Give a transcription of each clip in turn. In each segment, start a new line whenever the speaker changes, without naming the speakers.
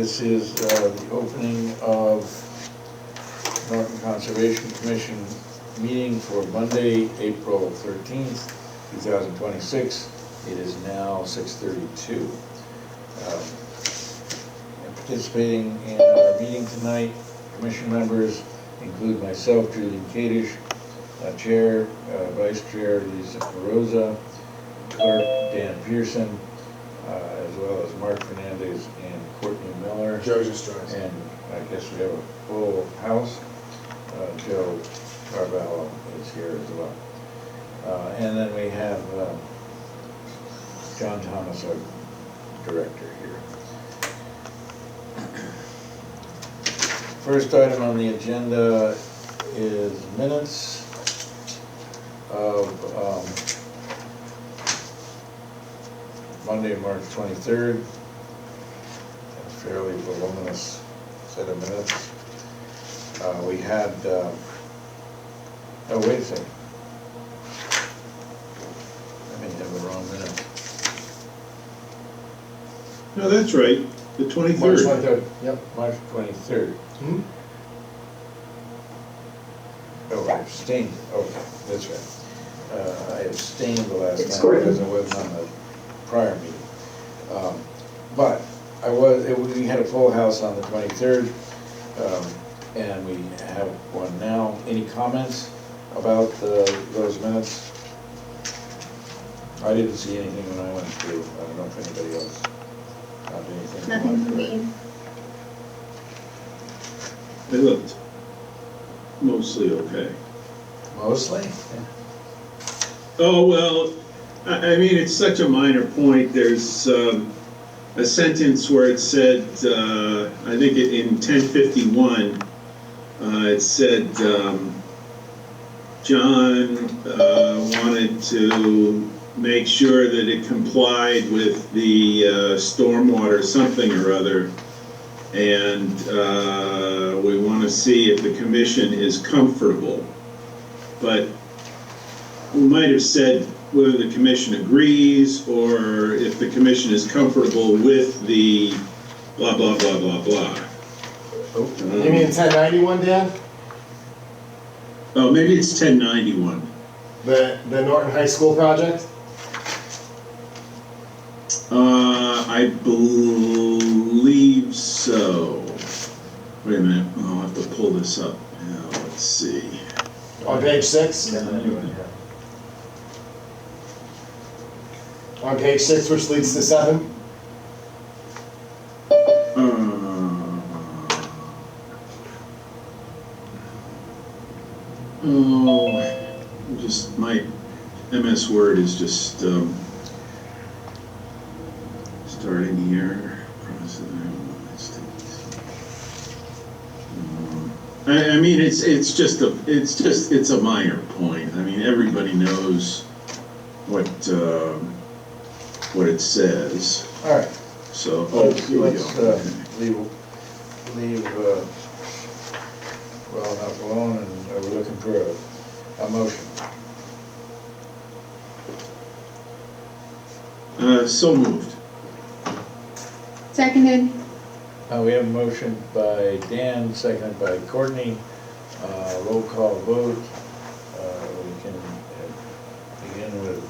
This is the opening of Norton Conservation Commission meeting for Monday, April 13th, 2026. It is now 6:32. Participating in our meeting tonight, commission members include myself, Julian Kadish, Chair, Vice Chair Lisa Rosa, Clerk Dan Pearson, as well as Mark Fernandez and Courtney Miller.
Joe just joins.
And I guess we have a full house. Joe Carvalho is here as well. And then we have John Thomas, our director here. First item on the agenda is minutes of Monday, March 23rd. A fairly voluminous set of minutes. We had, oh, wait a second. I may have the wrong minute.
No, that's right, the
March
23rd.
23rd, yep.
March 23rd.
Hmm?
Oh, I abstained. Okay, that's right. I abstained the last
It's
time
Gordon.
because I wasn't on the prior meeting. But we had a full house on the 23rd, and we have one now. Any comments about those minutes? I didn't see anything when I went through. I don't know if anybody else found anything.
Nothing for me.
They looked mostly okay.
Mostly?
Oh, well, I mean, it's such a minor point. There's a sentence where it said, I think in 1051, it said John wanted to make sure that it complied with the stormwater something or other. And we want to see if the commission is comfortable. But we might have said whether the commission agrees or if the commission is comfortable with the blah, blah, blah, blah, blah.
You mean 1091, Dan?
Oh, maybe it's 1091.
The Norton High School project?
I believe so. Wait a minute, I'll have to pull this up. Now, let's see.
On page 6? On page 6, which leads to 7?
Oh, just my MS Word is just starting here. I mean, it's a minor point. I mean, everybody knows what it says.
All right.
So,
Let's
here we go.
leave well enough alone, and we're looking for a motion.
So moved.
Seconded.
We have a motion by Dan, seconded by Courtney. Roll call vote. We can begin with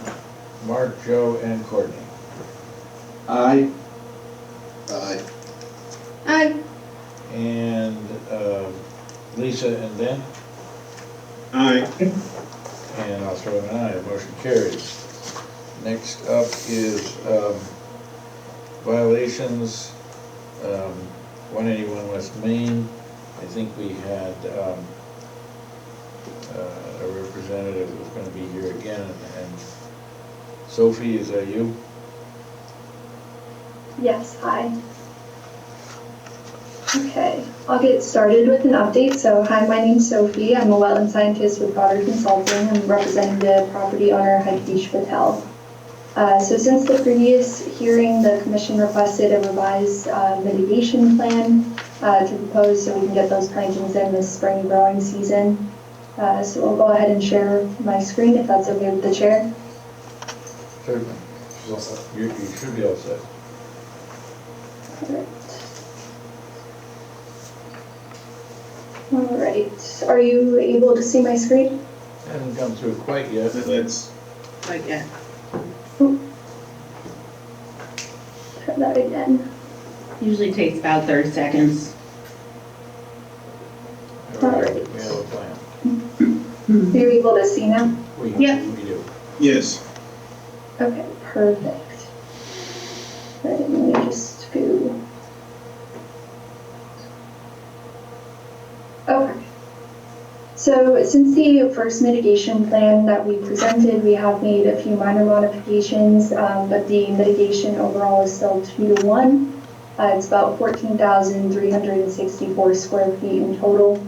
Mark, Joe, and Courtney.
Aye.
Aye.
Aye.
And Lisa and Dan?
Aye.
And I'll throw in an aye. Motion carries. Next up is violations. 181 West Main. I think we had a representative who's going to be here again. And Sophie, is that you?
Yes, hi. Okay, I'll get started with an update. So hi, my name's Sophie. I'm a wetland scientist with Goddard Consulting. I'm representing the property owner, Hagdish Patel. So since the previous hearing, the commission requested a revised mitigation plan to propose so we can get those plantings in this spring growing season. So we'll go ahead and share my screen if that's okay with the chair.
Certainly.
She's all set.
You should be all set.
All right. All right, are you able to see my screen?
Hasn't come through quite yet.
That's,
Like that.
Try that again.
Usually takes about 30 seconds.
All
All
right,
right.
we have a plan.
Are you able to see now?
Yeah.
We do.
yes,
Okay, perfect. Right, let me just go. Okay. So since the first mitigation plan that we presented, we have made a few minor modifications, but the mitigation overall is still 2-to-1. It's about 14,364 square feet in total.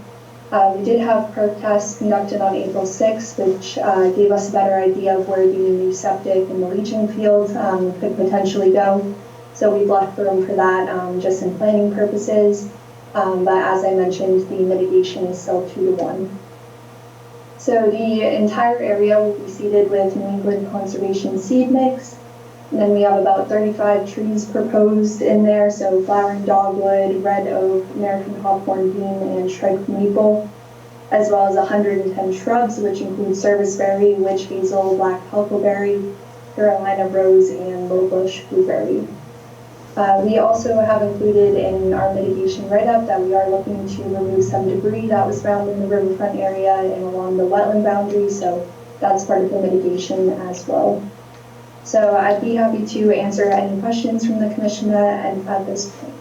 We did have perk tests conducted on April 6th, which gave us a better idea of where the new septic and the leaching field could potentially go. So we've left room for that just in planning purposes. But as I mentioned, the mitigation is still 2-to-1. So the entire area will be seeded with New England Conservation seed mix. And then we have about 35 trees proposed in there, so flowering dogwood, red oak, American hawthorn bean, and striped maple, as well as 110 shrubs, which include serviceberry, witch hazel, black huckleberry, Carolina rose, and low bush blueberry. We also have included in our mitigation write-up that we are looking to remove some debris that was found in the riverfront area and along the wetland boundary, so that's part of the mitigation as well. So I'd be happy to answer any questions from the commission at this point.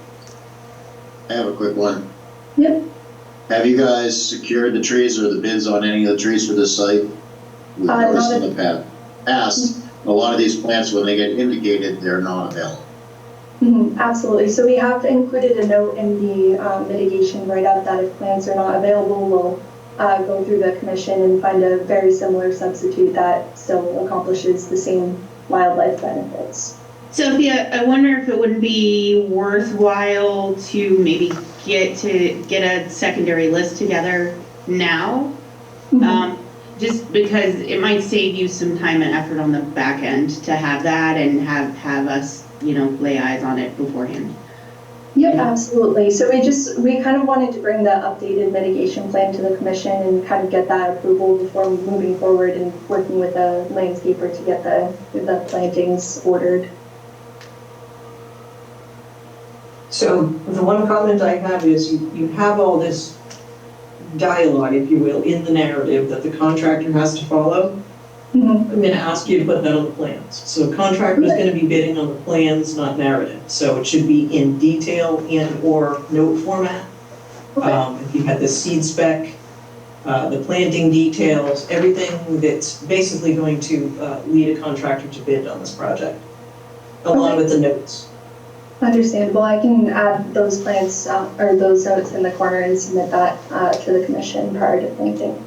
I have a quick one.
Yep.
Have you guys secured the trees or the bids on any of the trees for this site? We've noticed
not
in the past, a lot of these plants, when they get indicated, they're not available.
Absolutely. So we have included a note in the mitigation write-up that if plants are not available, we'll go through the commission and find a very similar substitute that still accomplishes the same wildlife benefits.
Sophia, I wonder if it wouldn't be worthwhile to maybe get a secondary list together now? Just because it might save you some time and effort on the back end to have that and have us, lay eyes on it beforehand.
Yep, absolutely. So we kind of wanted to bring the updated mitigation plan to the commission and kind of get that approval before moving forward and working with a landscaper to get the plantings ordered.
So the one comment I have is you have all this dialogue, if you will, in the narrative that the contractor has to follow. I'm going to ask you to put that on the plans. So the contractor is going to be bidding on the plans, not narrative. So it should be in detail and or note format. If you had the seed spec, the planting details, everything that's basically going to lead a contractor to bid on this project, along with the notes.
Understandable. I can add those plants or those notes in the corner and submit that to the commission prior to planting.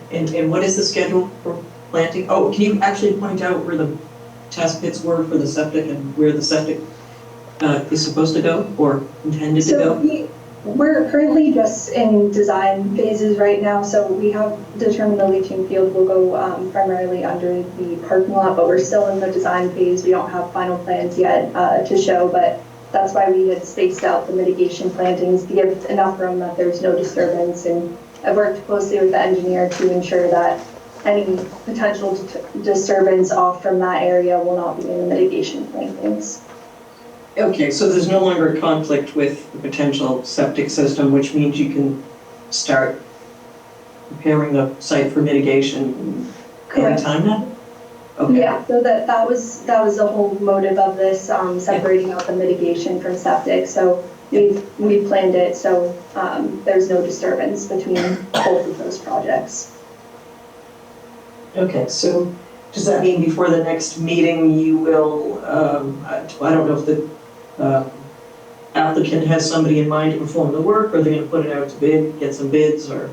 And what is the schedule for planting? Oh, can you actually point out where the test pits were for the septic and where the septic is supposed to go or intended to go?
We're currently just in design phases right now, so we have determined the leaching field will go primarily under the parking lot, but we're still in the design phase. We don't have final plans yet to show, but that's why we had spaced out the mitigation plantings to give enough room that there's no disturbance. And I've worked closely with the engineer to ensure that any potential disturbance off from that area will not be in the mitigation plantings.
Okay, so there's no longer a conflict with the potential septic system, which means you can start preparing the site for mitigation any time now? Okay.
Yeah, so that was the whole motive of this, separating out the mitigation from septic. So we planned it so there's no disturbance between both of those projects.
Okay, so does that mean before the next meeting you will, I don't know if the applicant has somebody in mind to perform the work, or they're going to put it out to bid, get some bids, or?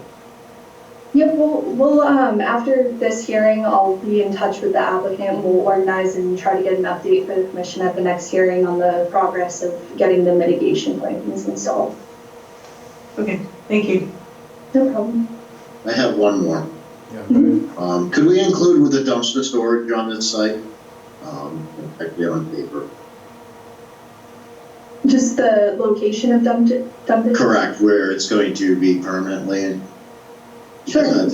Yep, we'll after this hearing, I'll be in touch with the applicant. We'll organize and try to get an update for the commission at the next hearing on the progress of getting the mitigation plantings installed.
Okay, thank you.
No problem.
I have one more.
Yeah,
Could we include with the dumpster storage on this site? Actually on paper.
Just the location of dumping?
Correct, where it's going to be permanently.
Sure.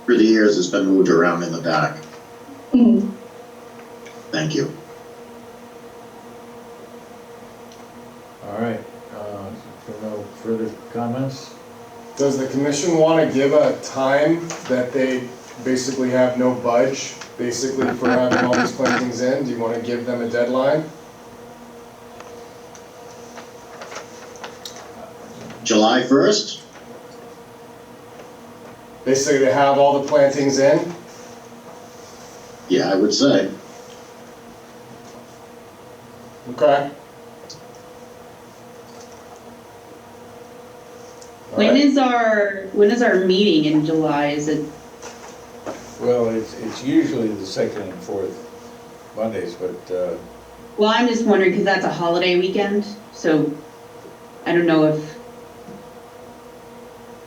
For the years, it's been moved around in the back.
Mhm.
Thank you.
All right, for no further comments?
Does the commission want to give a time that they basically have no budge, basically for having all these plantings in? Do you want to give them a deadline?
July 1st?
Basically to have all the plantings in?
Yeah, I would say.
Okay. All
When
right.
is our meeting in July? Is it,
Well, it's usually the second and fourth Mondays, but,
well, I'm just wondering, because that's a holiday weekend, so I don't know if,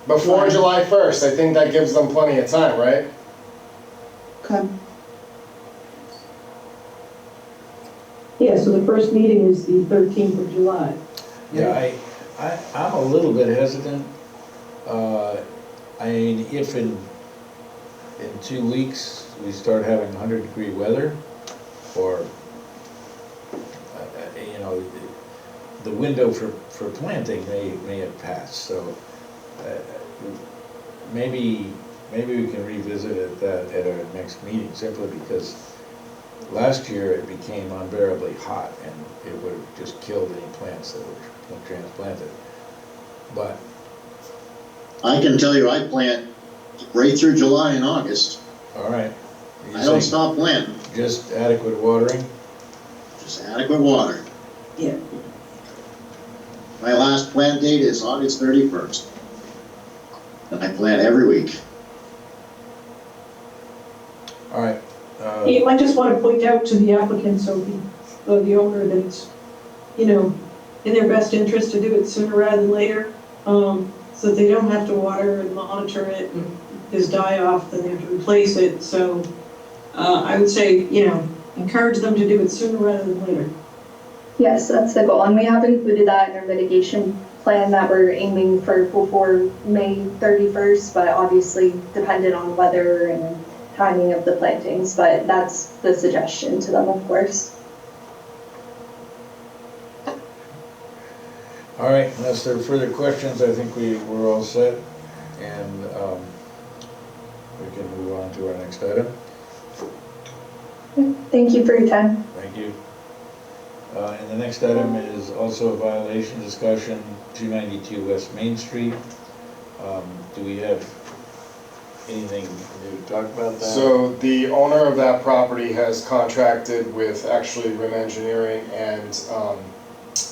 Before July 1st, I think that gives them plenty of time, right?
okay.
Yeah, so the first meeting is the 13th of July.
yeah, I'm a little bit hesitant. I mean, if in 2 weeks we start having 100-degree weather, or, you know, the window for planting may have passed, so maybe we can revisit that at our next meeting, simply because last year it became unbearably hot and it would have just killed any plants that were transplanted. But,
I can tell you, I plant right through July and August.
all right. You
I don't
say
stop planting,
just adequate watering?
just adequate water.
Yeah.
My last plant date is August 31st. And I plant every week.
All right.
Hey, I just want to point out to the applicant, Sophie, the owner, that it's, you know, in their best interest to do it sooner rather than later, so that they don't have to water and monitor it, and if there's die off, then they have to replace it, so, I would say, you know, encourage them to do it sooner rather than later.
Yes, that's the goal, and we have included that in our mitigation plan that we're aiming for before May 31st, but obviously dependent on weather and timing of the plantings, but that's the suggestion to them, of course.
All right, unless there are further questions, I think we're all set, and we can move on to our next item.
Thank you for your time.
Thank you. And the next item is also a violation discussion, 292 West Main Street. Do we have anything to talk about that?
So the owner of that property has contracted with actually Rim Engineering and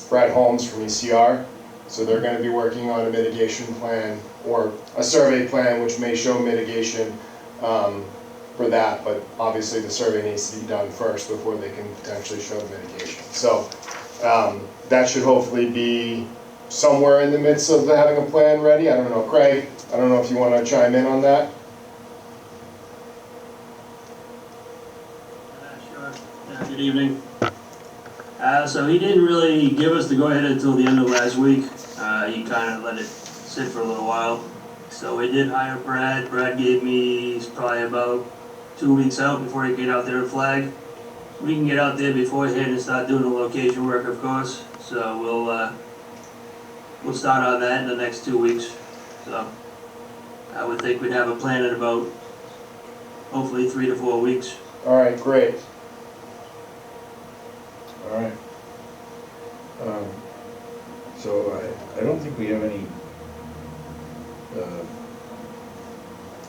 Brad Holmes from ECR. So they're going to be working on a mitigation plan or a survey plan which may show mitigation for that, but obviously the survey needs to be done first before they can potentially show mitigation. So that should hopefully be somewhere in the midst of having a plan ready. I don't know, Craig, I don't know if you want to chime in on that.
Sure. Good evening. So he didn't really give us the go-ahead until the end of last week. He kind of let it sit for a little while. So we did hire Brad. Brad gave me probably about 2 weeks out before he could get out there and flag. We can get out there beforehand and start doing the location work, of course. So we'll start on that in the next 2 weeks. So I would think we'd have a plan in about hopefully 3 to 4 weeks.
All right, great.
All right. So I don't think we have any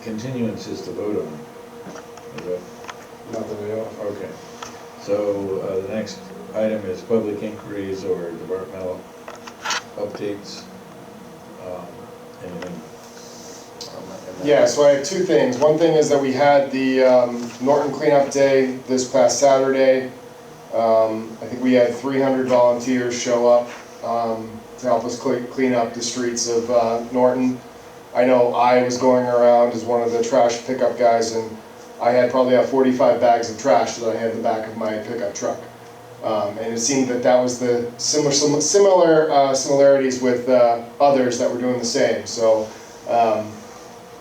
continuances to vote on. Is that?
Nothing to do.
Okay. So the next item is public inquiries or departmental updates. Anything?
Yeah, so I have two things. One thing is that we had the Norton Cleanup Day this past Saturday. I think we had 300 volunteers show up to help us clean up the streets of Norton. I know I was going around as one of the trash pickup guys, and I had probably 45 bags of trash that I had in the back of my pickup truck. And it seemed that that was the similarities with others that were doing the same. So,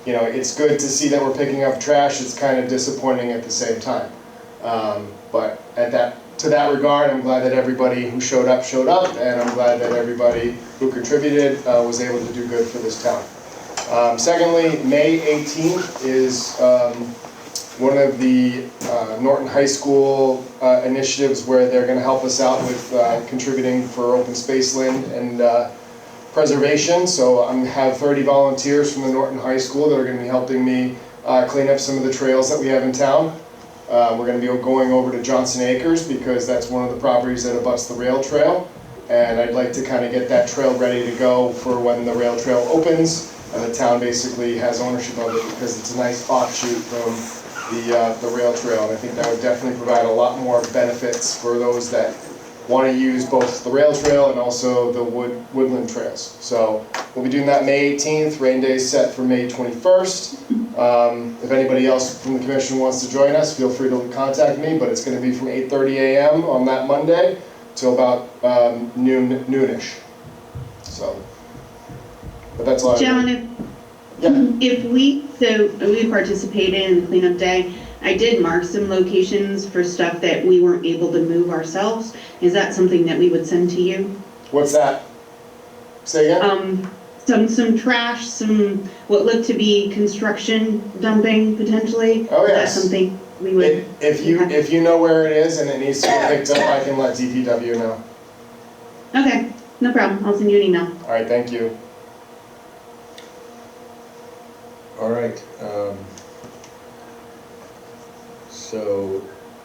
you know, it's good to see that we're picking up trash. It's kind of disappointing at the same time. But to that regard, I'm glad that everybody who showed up, and I'm glad that everybody who contributed was able to do good for this town. Secondly, May 18th is one of the Norton High School initiatives where they're going to help us out with contributing for open space land and preservation. So I have 30 volunteers from the Norton High School that are going to be helping me clean up some of the trails that we have in town. We're going to be going over to Johnson Acres because that's one of the properties that abuts the rail trail. And I'd like to kind of get that trail ready to go for when the rail trail opens. And the town basically has ownership of it because it's a nice offshoot from the rail trail. And I think that would definitely provide a lot more benefits for those that want to use both the rail trail and also the woodland trails. So we'll be doing that May 18th. Rain day is set for May 21st. If anybody else from the commission wants to join us, feel free to contact me, but it's going to be from 8:30 a.m. on that Monday till about noonish. So, but that's all.
John, if we participated in the cleanup day, I did mark some locations for stuff that we weren't able to move ourselves. Is that something that we would send to you?
What's that? Say again?
Some trash, some what looked to be construction dumping potentially.
Oh, yes.
Is that something we would?
If you know where it is and it needs to be picked up, I can let DPW know.
Okay, no problem. I'll send you an email.
All right, thank you.
All right. So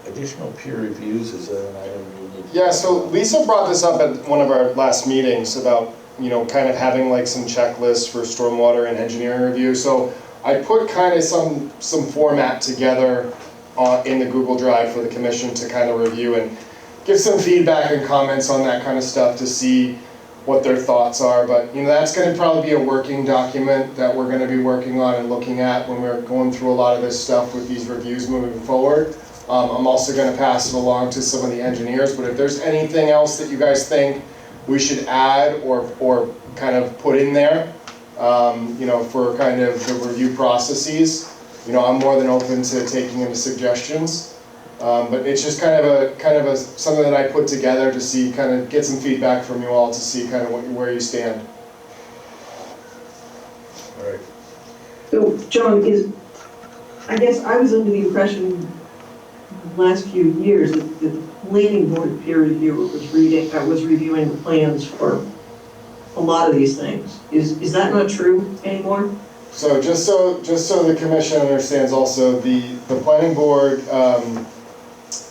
additional peer reviews, is that an item you need?
Yeah, so Lisa brought this up at one of our last meetings about, you know, kind of having like some checklists for stormwater and engineering review. So I put kind of some format together in the Google Drive for the commission to kind of review and give some feedback and comments on that kind of stuff to see what their thoughts are. But, you know, that's going to probably be a working document that we're going to be working on and looking at when we're going through a lot of this stuff with these reviews moving forward. I'm also going to pass it along to some of the engineers, but if there's anything else that you guys think we should add or kind of put in there, you know, for kind of the review processes, you know, I'm more than open to taking into suggestions. But it's just kind of a something that I put together to see, kind of get some feedback from you all to see kind of where you stand.
All right.
So, John, I guess I was under the impression the last few years that the planning board peer reviewer was reviewing the plans for a lot of these things. Is that not true anymore?
So just so the commission understands also, the planning board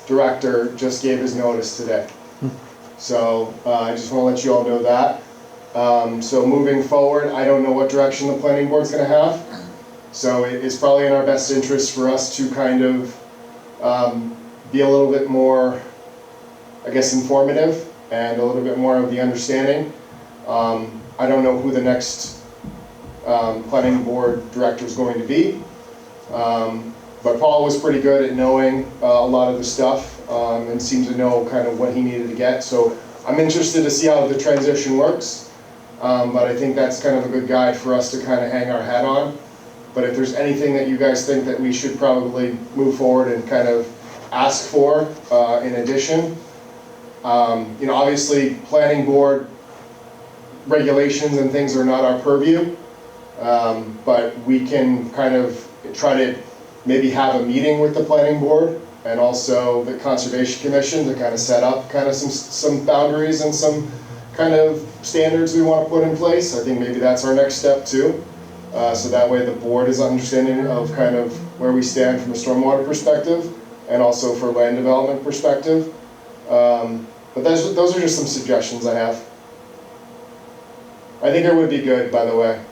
director just gave his notice today. So I just want to let you all know that. So moving forward, I don't know what direction the planning board's going to have. So it's probably in our best interest for us to kind of be a little bit more, I guess, informative and a little bit more of the understanding. I don't know who the next planning board director is going to be. But Paul was pretty good at knowing a lot of the stuff and seemed to know kind of what he needed to get. So I'm interested to see how the transition works. But I think that's kind of a good guide for us to kind of hang our hat on. But if there's anything that you guys think that we should probably move forward and kind of ask for in addition, you know, obviously planning board regulations and things are not our purview, but we can kind of try to maybe have a meeting with the planning board and also the Conservation Commission to kind of set up kind of some boundaries and some kind of standards we want to put in place. I think maybe that's our next step too. So that way the board is understanding of kind of where we stand from a stormwater perspective and also for land development perspective. But those are just some suggestions I have. I think it would be good, by the way.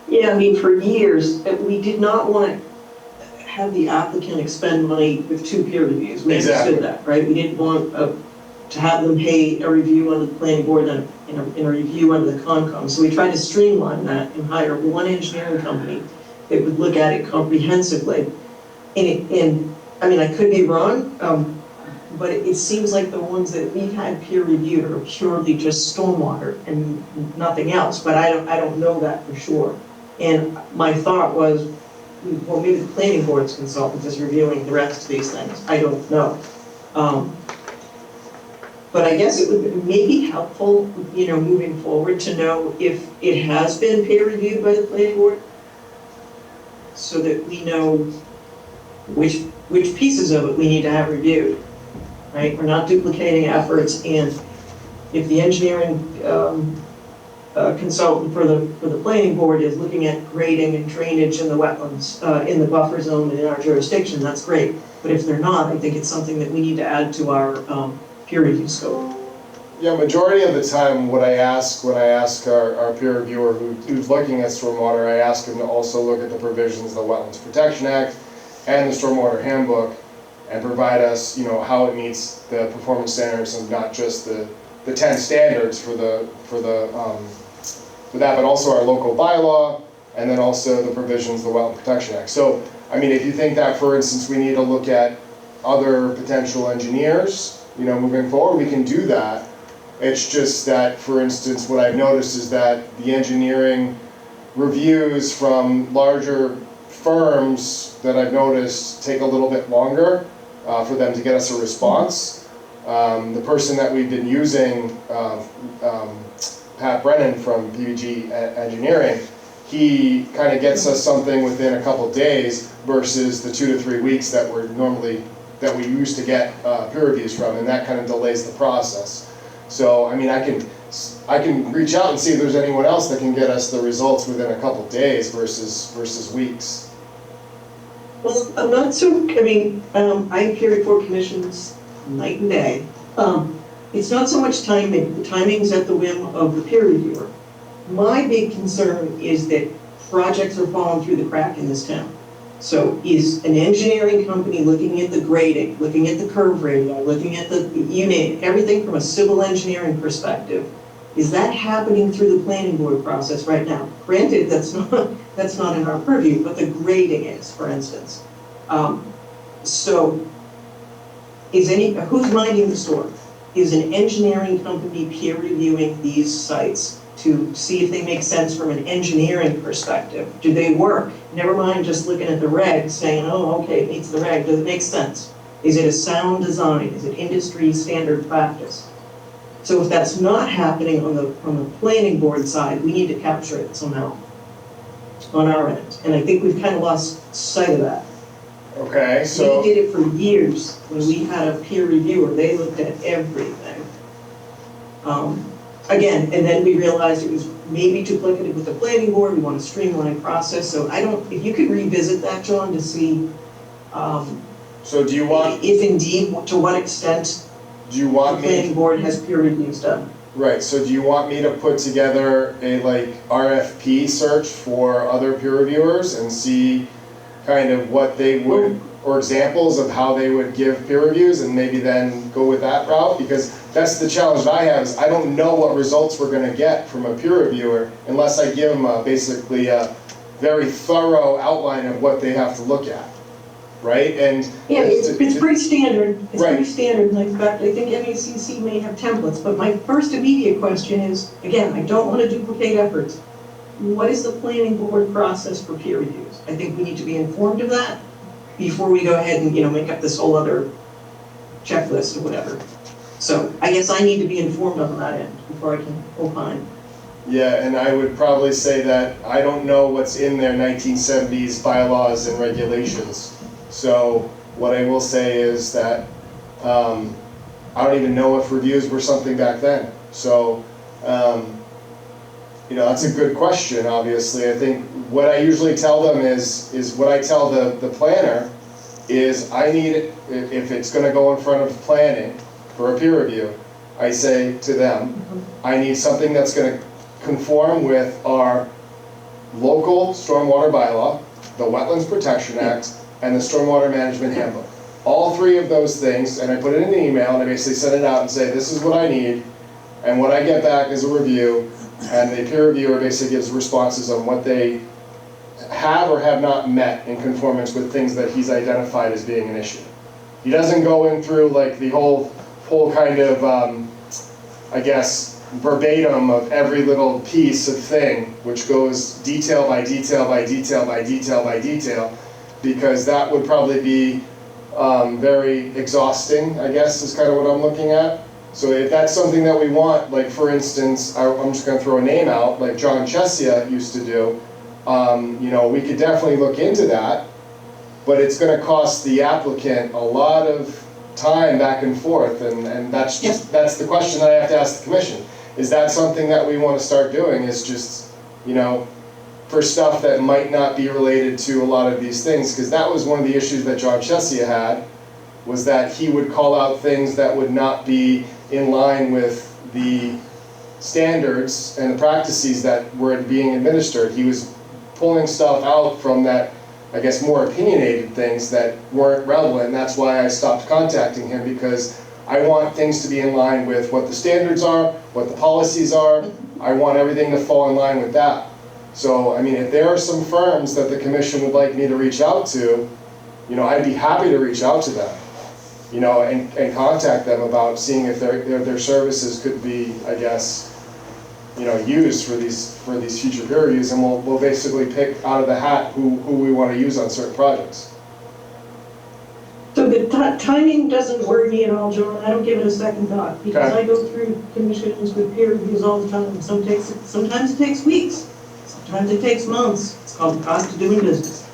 Yeah, I mean, for years, we did not want to have the applicant expend money with two peer reviews. We
Exactly.
understood that, right? We didn't want to have them pay a review under the planning board and a review under the Concom. So we tried to streamline that and hire one engineering company that would look at it comprehensively. And I mean, I could be wrong, but it seems like the ones that we've had peer reviewed are purely just stormwater and nothing else, but I don't know that for sure. And my thought was, well, maybe the planning board's consultant is reviewing the rest of these things, I don't know. But I guess it would maybe helpful, moving forward to know if it has been peer reviewed by the planning board, so that we know which pieces of it we need to have reviewed, right? We're not duplicating efforts, and if the engineering consultant for the planning board is looking at grading and drainage in the wetlands, in the buffer zone and in our jurisdiction, that's great. But if they're not, I think it's something that we need to add to our peer review scope.
Yeah, majority of the time, what I ask when I ask our peer reviewer who's looking at stormwater, I ask him to also look at the provisions of the Wetlands Protection Act and the Stormwater Handbook, and provide us, how it meets the performance standards, and not just the 10 standards for that, but also our local bylaw, and then also the provisions of the Wetland Protection Act. So, I mean, if you think that, for instance, we need to look at other potential engineers, moving forward, we can do that. It's just that, for instance, what I've noticed is that the engineering reviews from larger firms that I've noticed take a little bit longer for them to get us a response. The person that we've been using, Pat Brennan from PVG Engineering, he kind of gets us something within a couple days versus the 2 to 3 weeks that we used to get peer reviews from, and that kind of delays the process. So, I mean, I can reach out and see if there's anyone else that can get us the results within a couple days versus weeks.
Well, I'm not so, I appear before commissions night and day. It's not so much timing, the timing's at the whim of the peer reviewer. My big concern is that projects are falling through the crack in this town. So is an engineering company looking at the grading, looking at the curve radii, looking at the, everything from a civil engineering perspective, is that happening through the planning board process right now? Granted, that's not in our purview, but the grading is, for instance. So who's minding the store? Is an engineering company peer reviewing these sites to see if they make sense from an engineering perspective? Do they work? Never mind just looking at the reg, saying, oh, okay, it meets the reg. Does it make sense? Is it a sound design? Is it industry standard practice? So if that's not happening on the planning board side, we need to capture it somehow on our end. And I think we've kind of lost sight of that.
Okay, so.
We did it for years when we had a peer reviewer. They looked at everything. Again, and then we realized it was maybe duplicated with the planning board. We want to streamline process. So if you could revisit that, John, to see
So do you want,
if indeed, to what extent the planning board has peer reviews done.
right, so do you want me to put together a RFP search for other peer reviewers and see kind of what they would, or examples of how they would give peer reviews, and maybe then go with that route? Because that's the challenge that I have, is I don't know what results we're gonna get from a peer reviewer unless I give them basically a very thorough outline of what they have to look at, right? And
yeah, it's pretty standard. It's
Right.
pretty standard. In fact, I think MACC may have templates, but my first immediate question is, again, I don't want to duplicate efforts. What is the planning board process for peer reviews? I think we need to be informed of that before we go ahead and, make up this whole other checklist or whatever. So I guess I need to be informed on that end before I can opine.
yeah, and I would probably say that I don't know what's in their 1970s bylaws and regulations. So what I will say is that I don't even know if reviews were something back then. So, that's a good question, obviously. I think what I usually tell them is what I tell the planner is I need, if it's gonna go in front of planning for a peer review, I say to them, I need something that's gonna conform with our local stormwater bylaw, the Wetlands Protection Act, and the Stormwater Management Handbook. All three of those things, and I put it in an email, and I basically send it out and say, this is what I need, and what I get back is a review, and the peer reviewer basically gives responses on what they have or have not met in conformance with things that he's identified as being an issue. He doesn't go in through like the whole kind of, I guess, verbatim of every little piece of thing, which goes detail by detail by detail by detail by detail, because that would probably be very exhausting, I guess, is kind of what I'm looking at. So if that's something that we want, like for instance, I'm just gonna throw a name out, like John Chesia used to do, you know, we could definitely look into that, but it's gonna cost the applicant a lot of time back and forth, and that's just, that's the question that I have to ask the commission. Is that something that we wanna start doing, is just, you know, for stuff that might not be related to a lot of these things? Because that was one of the issues that John Chesia had, was that he would call out things that would not be in line with the standards and the practices that were being administered. He was pulling stuff out from that, I guess, more opinionated things that weren't relevant, and that's why I stopped contacting him, because I want things to be in line with what the standards are, what the policies are. I want everything to fall in line with that. So, I mean, if there are some firms that the commission would like me to reach out to, you know, I'd be happy to reach out to them, you know, and contact them about seeing if their services could be, I guess, you know, used for these future peer reviews, and we'll basically pick out of the hat who we want to use on certain projects.
So the timing doesn't worry me at all, John. I don't give it a second thought, because
Okay.
I go through commissions with peer reviews all the time. Sometimes it takes weeks, sometimes it takes months. It's called the cost of doing business.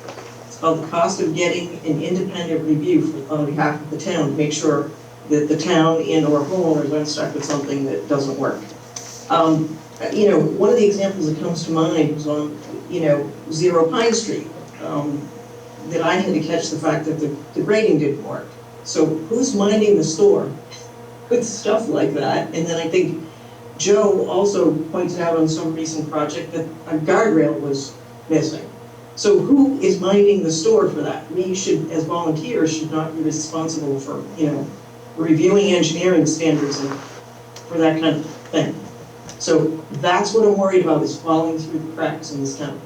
It's called the cost of getting an independent review on behalf of the town to make sure that the town and or homeowners aren't stuck with something that doesn't work. You know, one of the examples that comes to mind was on, you know, 0 Pine Street. That I had to catch the fact that the grading didn't work. So who's minding the store with stuff like that? And then I think Joe also pointed out on some recent project that a guardrail was missing. So who is minding the store for that? We should, as volunteers, should not be responsible for, you know, reviewing engineering standards and for that kind of thing. So that's what I'm worried about, is falling through the cracks in this town.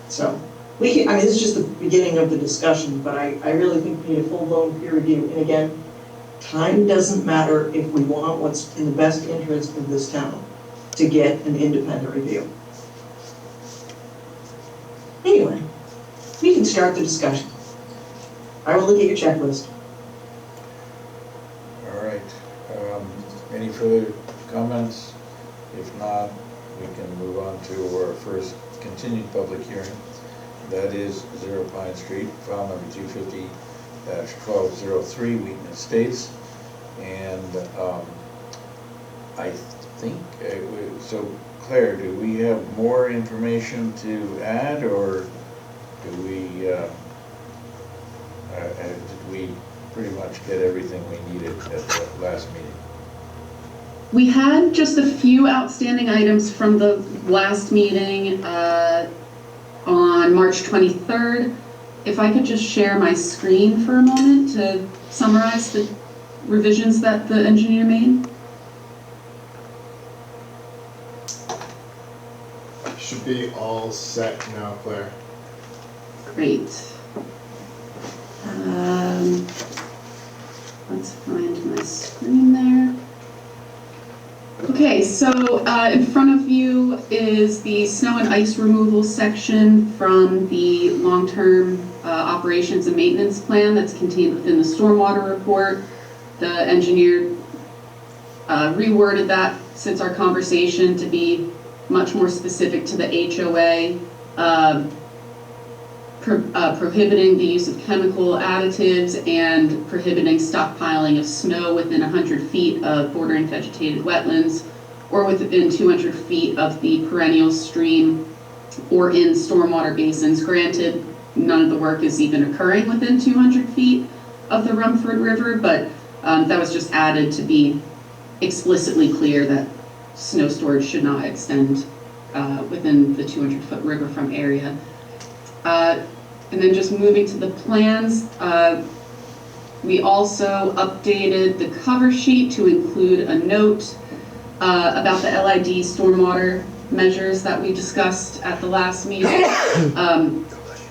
So, I mean, this is just the beginning of the discussion, but I really think we need a full-blown peer review. And again, time doesn't matter if we want what's in the best interest of this town to get an independent review. Anyway, we can start the discussion. I will look at your checklist.
All right. Any further comments? If not, we can move on to our first continued public hearing. That is 0 Pine Street, file number 250-1203, Wheaton Estates. And I think, so Claire, do we have more information to add, or do we, did we pretty much get everything we needed at the last meeting?
We had just a few outstanding items from the last meeting on March 23rd. If I could just share my screen for a moment to summarize the revisions that the engineer made.
Should be all set now, Claire.
Great. Let's find my screen there. Okay, so in front of you is the snow and ice removal section from the long-term operations and maintenance plan that's contained within the stormwater report. The engineer reworded that since our conversation to be much more specific to the HOA, prohibiting the use of chemical additives and prohibiting stockpiling of snow within 100 feet of bordering vegetated wetlands or within 200 feet of the perennial stream or in stormwater basins. Granted, none of the work is even occurring within 200 feet of the Rumford River, but that was just added to be explicitly clear that snow storage should not extend within the 200-foot riverfront area. And then just moving to the plans, we also updated the cover sheet to include a note about the LID stormwater measures that we discussed at the last meeting.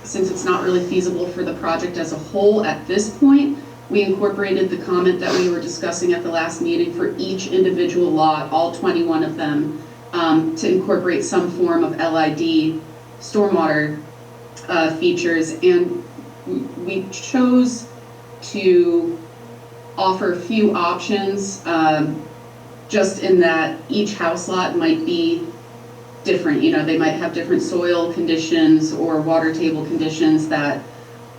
since it's not really feasible for the project as a whole at this point, we incorporated the comment that we were discussing at the last meeting for each individual lot, all 21 of them, to incorporate some form of LID stormwater features. And we chose to offer a few options, just in that each house lot might be different. You know, they might have different soil conditions or water table conditions that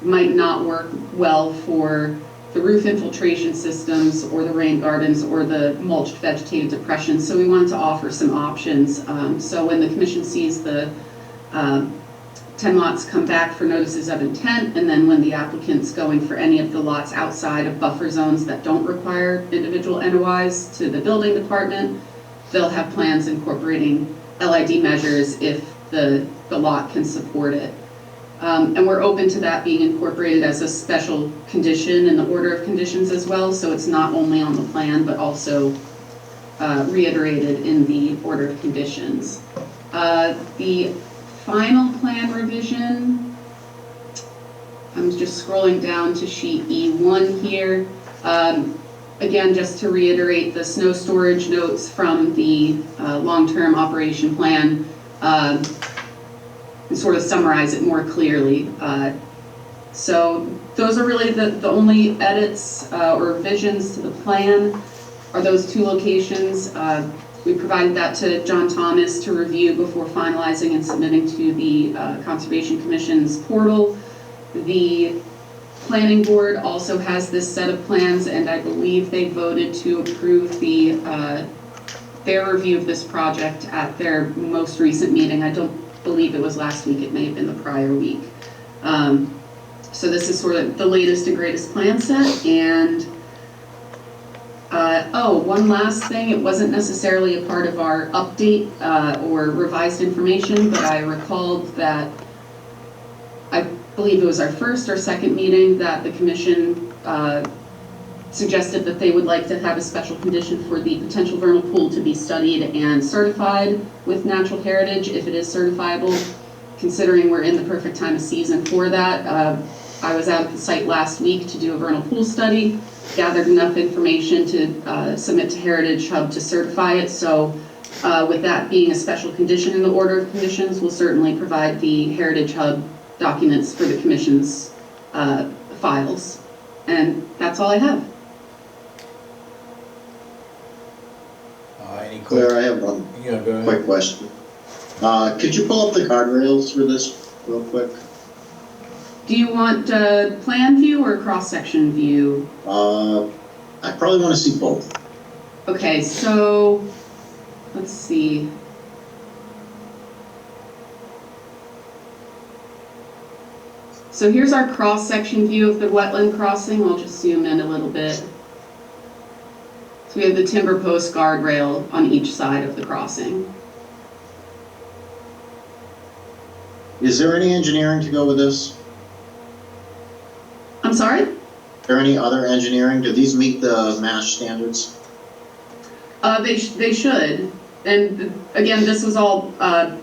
might not work well for the roof infiltration systems or the rain gardens or the mulched vegetative depressions. So we wanted to offer some options. So when the commission sees the 10 lots come back for notices of intent, and then when the applicant's going for any of the lots outside of buffer zones that don't require individual NOIs to the building department, they'll have plans incorporating LID measures if the lot can support it. And we're open to that being incorporated as a special condition in the order of conditions as well, so it's not only on the plan, but also reiterated in the order of conditions. The final plan revision, I'm just scrolling down to sheet E1 here. Again, just to reiterate the snow storage notes from the long-term operation plan, and sort of summarize it more clearly. So those are really the only edits or revisions to the plan, are those two locations. We provided that to John Thomas to review before finalizing and submitting to the Conservation Commission's portal. The Planning Board also has this set of plans, and I believe they voted to approve their review of this project at their most recent meeting. I don't believe it was last week, it may have been the prior week. So this is sort of the latest and greatest plan set. And one last thing, it wasn't necessarily a part of our update or revised information, but I recalled that I believe it was our first or second meeting that the commission suggested that they would like to have a special condition for the potential vernal pool to be studied and certified with natural heritage if it is certifiable. Considering we're in the perfect time of season for that, I was out at the site last week to do a vernal pool study, gathered enough information to submit to Heritage Hub to certify it. So with that being a special condition in the order of conditions, we'll certainly provide the Heritage Hub documents for the commission's files. And that's all I have.
Any
Claire, I have one
Yeah, go ahead.
quick question. Could you pull up the guardrails for this real quick?
Do you want plan view or cross-section view?
I probably want to see both.
Okay, so let's see. So here's our cross-section view of the wetland crossing. I'll just zoom in a little bit. So we have the timber post guardrail on each side of the crossing.
Is there any engineering to go with this?
I'm sorry?
Is there any other engineering? Do these meet the MASH standards?
They should. And again, this was all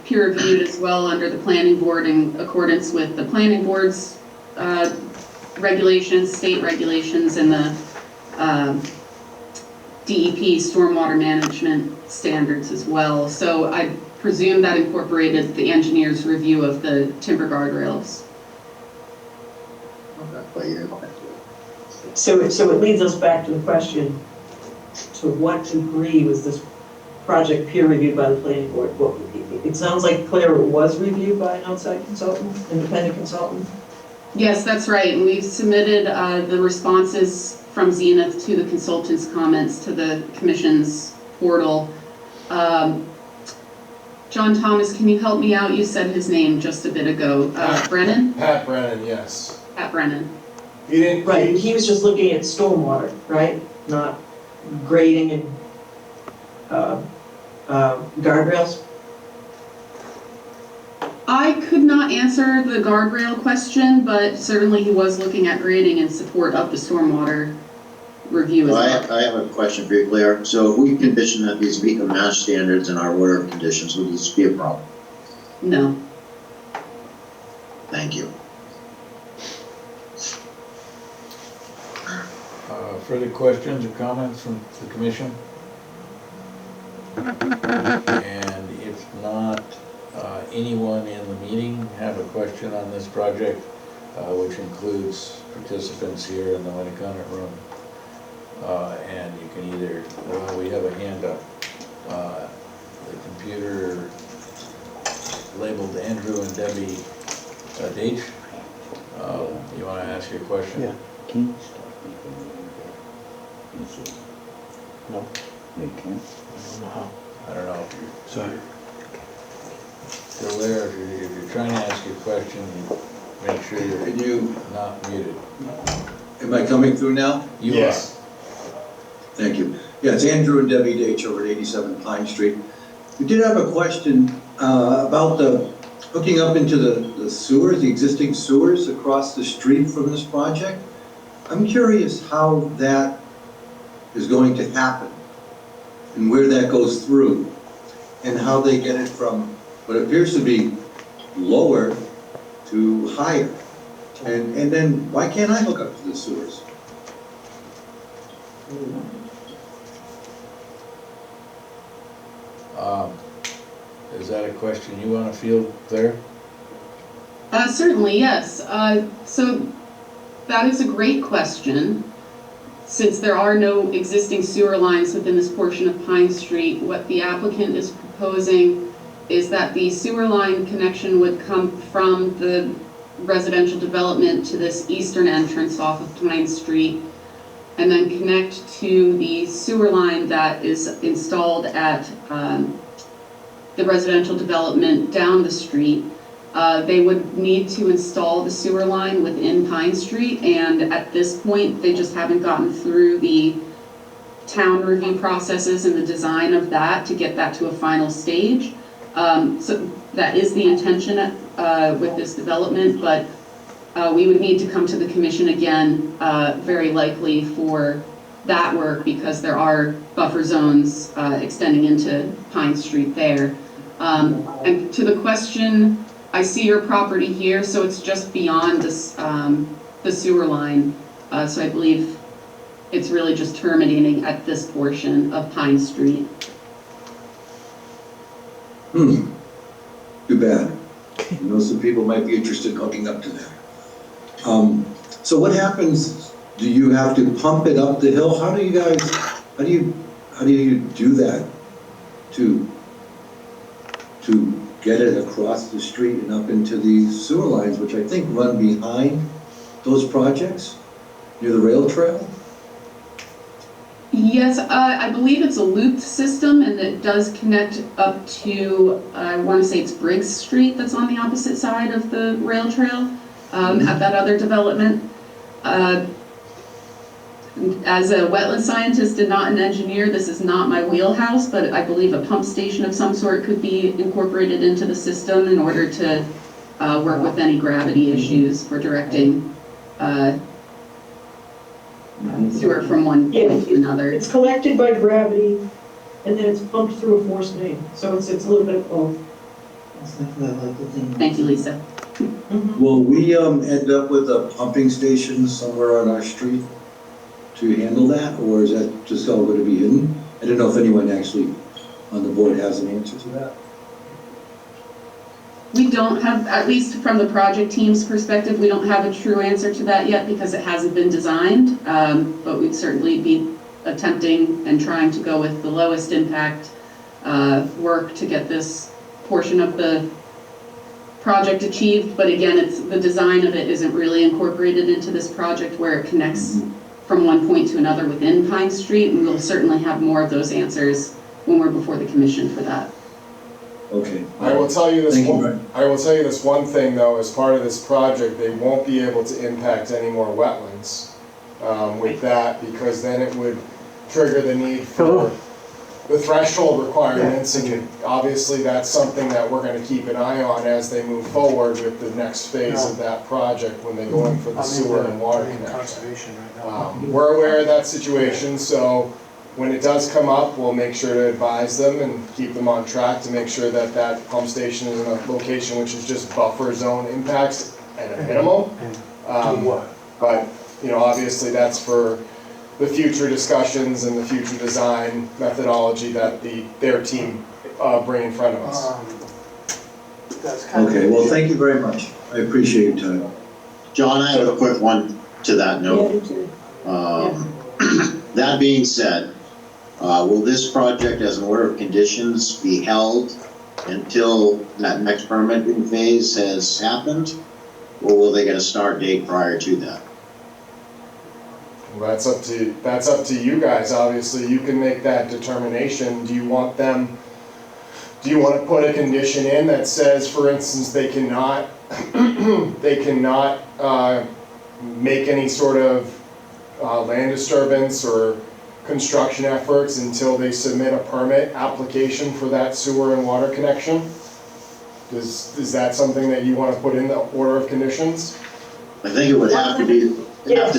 peer reviewed as well under the planning board in accordance with the planning board's regulations, state regulations, and the DEP stormwater management standards as well. So I presume that incorporated the engineer's review of the timber guardrails.
So it leads us back to the question, to what degree was this project peer reviewed by the planning board? Well, it sounds like, Claire, it was reviewed by an outside consultant, independent consultant?
Yes, that's right. And we've submitted the responses from Zenith to the consultant's comments to the commission's portal. John Thomas, can you help me out? You said his name just a bit ago. Brennan?
Pat Brennan, yes.
Pat Brennan.
He didn't.
Right, he was just looking at stormwater, right? Not grading and guardrails?
I could not answer the guardrail question, but certainly he was looking at grading in support of the stormwater review as well.
I have a question for you, Claire. So if we condition that these meet the MASH standards in our order of conditions, would this be a problem?
No.
Thank you.
Further questions or comments from the commission? And if not, anyone in the meeting have a question on this project, which includes participants here in the Winnicott room? And you can either, well, we have a hand up. The computer labeled Andrew and Debbie Deitch. You want to ask your question?
Yeah. Can you stop me from moving that? No, they can't. I don't know how.
I don't know if you're
Sorry.
still there. If you're trying to ask your question, you make sure
Can
you're
you,
not muted.
am I coming through now?
You
Yes.
Thank you. Yeah, it's Andrew and Debbie Deitch over at 87 Pine Street. We did have a question about the hooking up into the sewers, the existing sewers across the street from this project. I'm curious how that is going to happen and where that goes through and how they get it from what appears to be lower to higher. And then why can't I hook up to the sewers?
Is that a question you want to field there?
Certainly, yes. So that is a great question. Since there are no existing sewer lines within this portion of Pine Street, what the applicant is proposing is that the sewer line connection would come from the residential development to this eastern entrance off of Pine Street, and then connect to the sewer line that is installed at the residential development down the street. They would need to install the sewer line within Pine Street, and at this point, they just haven't gotten through the town review processes and the design of that to get that to a final stage. So that is the intention with this development, but we would need to come to the commission again, very likely for that work, because there are buffer zones extending into Pine Street there. And to the question, I see your property here, so it's just beyond this, the sewer line. So I believe it's really just terminating at this portion of Pine Street.
Too bad. I know some people might be interested in hooking up to that. So what happens, do you have to pump it up the hill? How do you do that to get it across the street and up into these sewer lines, which I think run behind those projects near the rail trail?
Yes, I believe it's a looped system, and it does connect up to, I want to say it's Briggs Street that's on the opposite side of the rail trail at that other development. As a wetland scientist and not an engineer, this is not my wheelhouse, but I believe a pump station of some sort could be incorporated into the system in order to work with any gravity issues for directing sewer from one point to another.
It's collected by gravity, and then it's pumped through a force main, so it's a little bit of both.
Thank you, Lisa.
Will we end up with a pumping station somewhere on our street to handle that, or is that just all going to be hidden? I don't know if anyone actually on the board has an answer to that.
We don't have, at least from the project team's perspective, we don't have a true answer to that yet because it hasn't been designed, but we'd certainly be attempting and trying to go with the lowest impact work to get this portion of the project achieved. But again, the design of it isn't really incorporated into this project where it connects from one point to another within Pine Street, and we'll certainly have more of those answers when we're before the commission for that.
Okay.
I will tell you this
Thank you,
one,
Brian.
I will tell you this one thing though, as part of this project, they won't be able to impact any more wetlands with that, because then it would trigger the need for the threshold requirements, and obviously that's something that we're gonna keep an eye on as they move forward with the next phase of that project when they go in for the sewer and water connection. We're aware of that situation, so when it does come up, we'll make sure to advise them and keep them on track to make sure that that pump station is in a location which is just buffer zone impacts at a minimum. But, you know, obviously that's for the future discussions and the future design methodology that their team bring in front of us.
Okay, well, thank you very much. I appreciate your time.
John, I have a quick one to that note. That being said, will this project as an order of conditions be held until that next permitting phase has happened? Or will they get a start date prior to that?
Well, that's up to you guys. Obviously, you can make that determination. Do you want to put a condition in that says, for instance, they cannot make any sort of land disturbance or construction efforts until they submit a permit application for that sewer and water connection? Is that something that you want to put in the order of conditions?
I think it would have to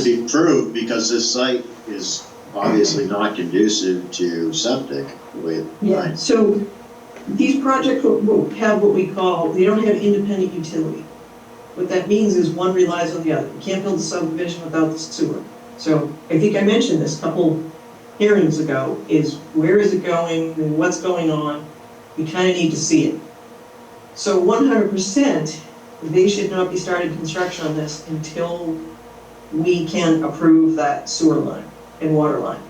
be proved because this site is obviously not conducive to septic with.
Yeah, so these projects will have what we call, they don't have independent utility. What that means is one relies on the other. You can't build a subdivision without the sewer. So I think I mentioned this a couple hearings ago, is where is it going and what's going on? We kind of need to see it. So 100%, they should not be starting construction on this until we can approve that sewer line and water line.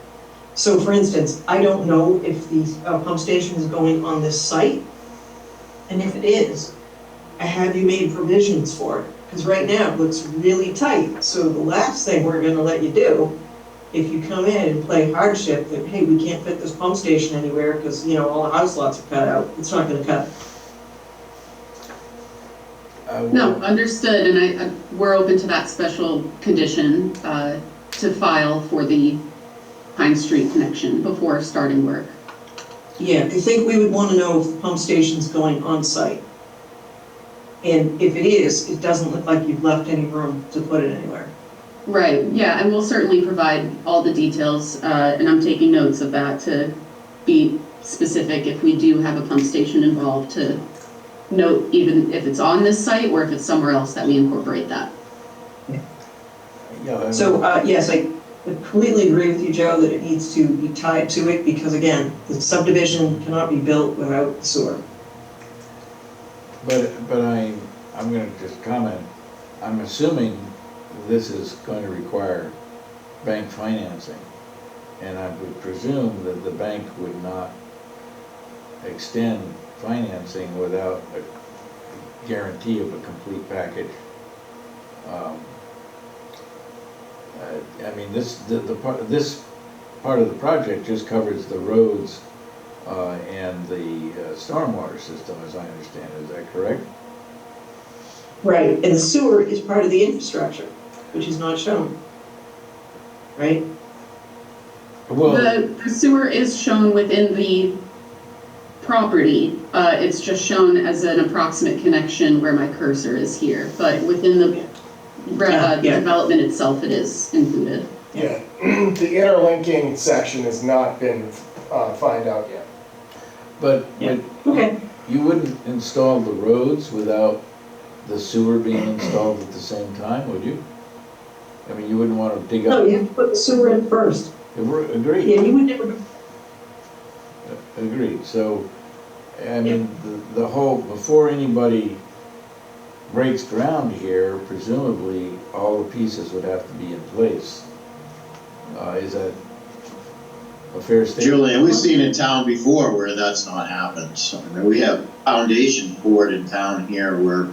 So for instance, I don't know if the pump station is going on this site, and if it is, have you made provisions for it? Because right now it looks really tight. So the last thing we're gonna let you do, if you come in and play hardship that, hey, we can't fit this pump station anywhere because, you know, all the house lots are cut out, it's not gonna cut.
No, understood, and we're open to that special condition to file for the Pine Street connection before starting work.
Yeah, I think we would want to know if the pump station's going on site. And if it is, it doesn't look like you've left any room to put it anywhere.
Right, yeah, and we'll certainly provide all the details, and I'm taking notes of that to be specific if we do have a pump station involved, to note even if it's on this site or if it's somewhere else that we incorporate that.
Yeah,
So, yes, I completely agree with you, Joe, that it needs to be tied to it because, again, the subdivision cannot be built without sewer.
But I'm gonna just comment, I'm assuming this is going to require bank financing. And I would presume that the bank would not extend financing without a guarantee of a complete package. I mean, this part of the project just covers the roads and the stormwater system, as I understand it. Is that correct?
Right, and the sewer is part of the infrastructure, which is not shown, right?
Well,
The sewer is shown within the property. It's just shown as an approximate connection where my cursor is here, but within the development itself, it is included.
Yeah, the interlinking section has not been found out yet.
but
Okay.
you wouldn't install the roads without the sewer being installed at the same time, would you? I mean, you wouldn't want to dig
No,
up.
you have to put the sewer in first.
Agreed.
Yeah, you would never.
Agreed, so, I mean, the whole, before anybody breaks ground here, presumably, all the pieces would have to be in place. Is that a fair statement?
Julian, we've seen in town before where that's not happened. So, I mean, we have foundation poured in town here where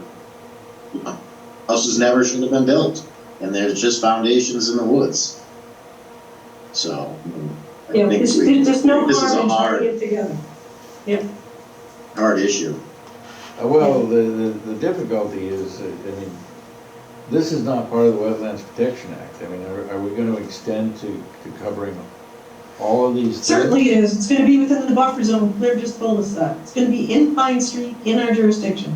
houses never should have been built, and there's just foundations in the woods. So, I
Yeah,
think
there's no
this is a
harm in
hard,
tying it together.
hard issue.
Well, the difficulty is, I mean, this is not part of the Wetlands Protection Act. I mean, are we going to extend to covering all of these things?
Certainly it is. It's gonna be within the buffer zone. Claire just told us that. It's gonna be in Pine Street, in our jurisdiction.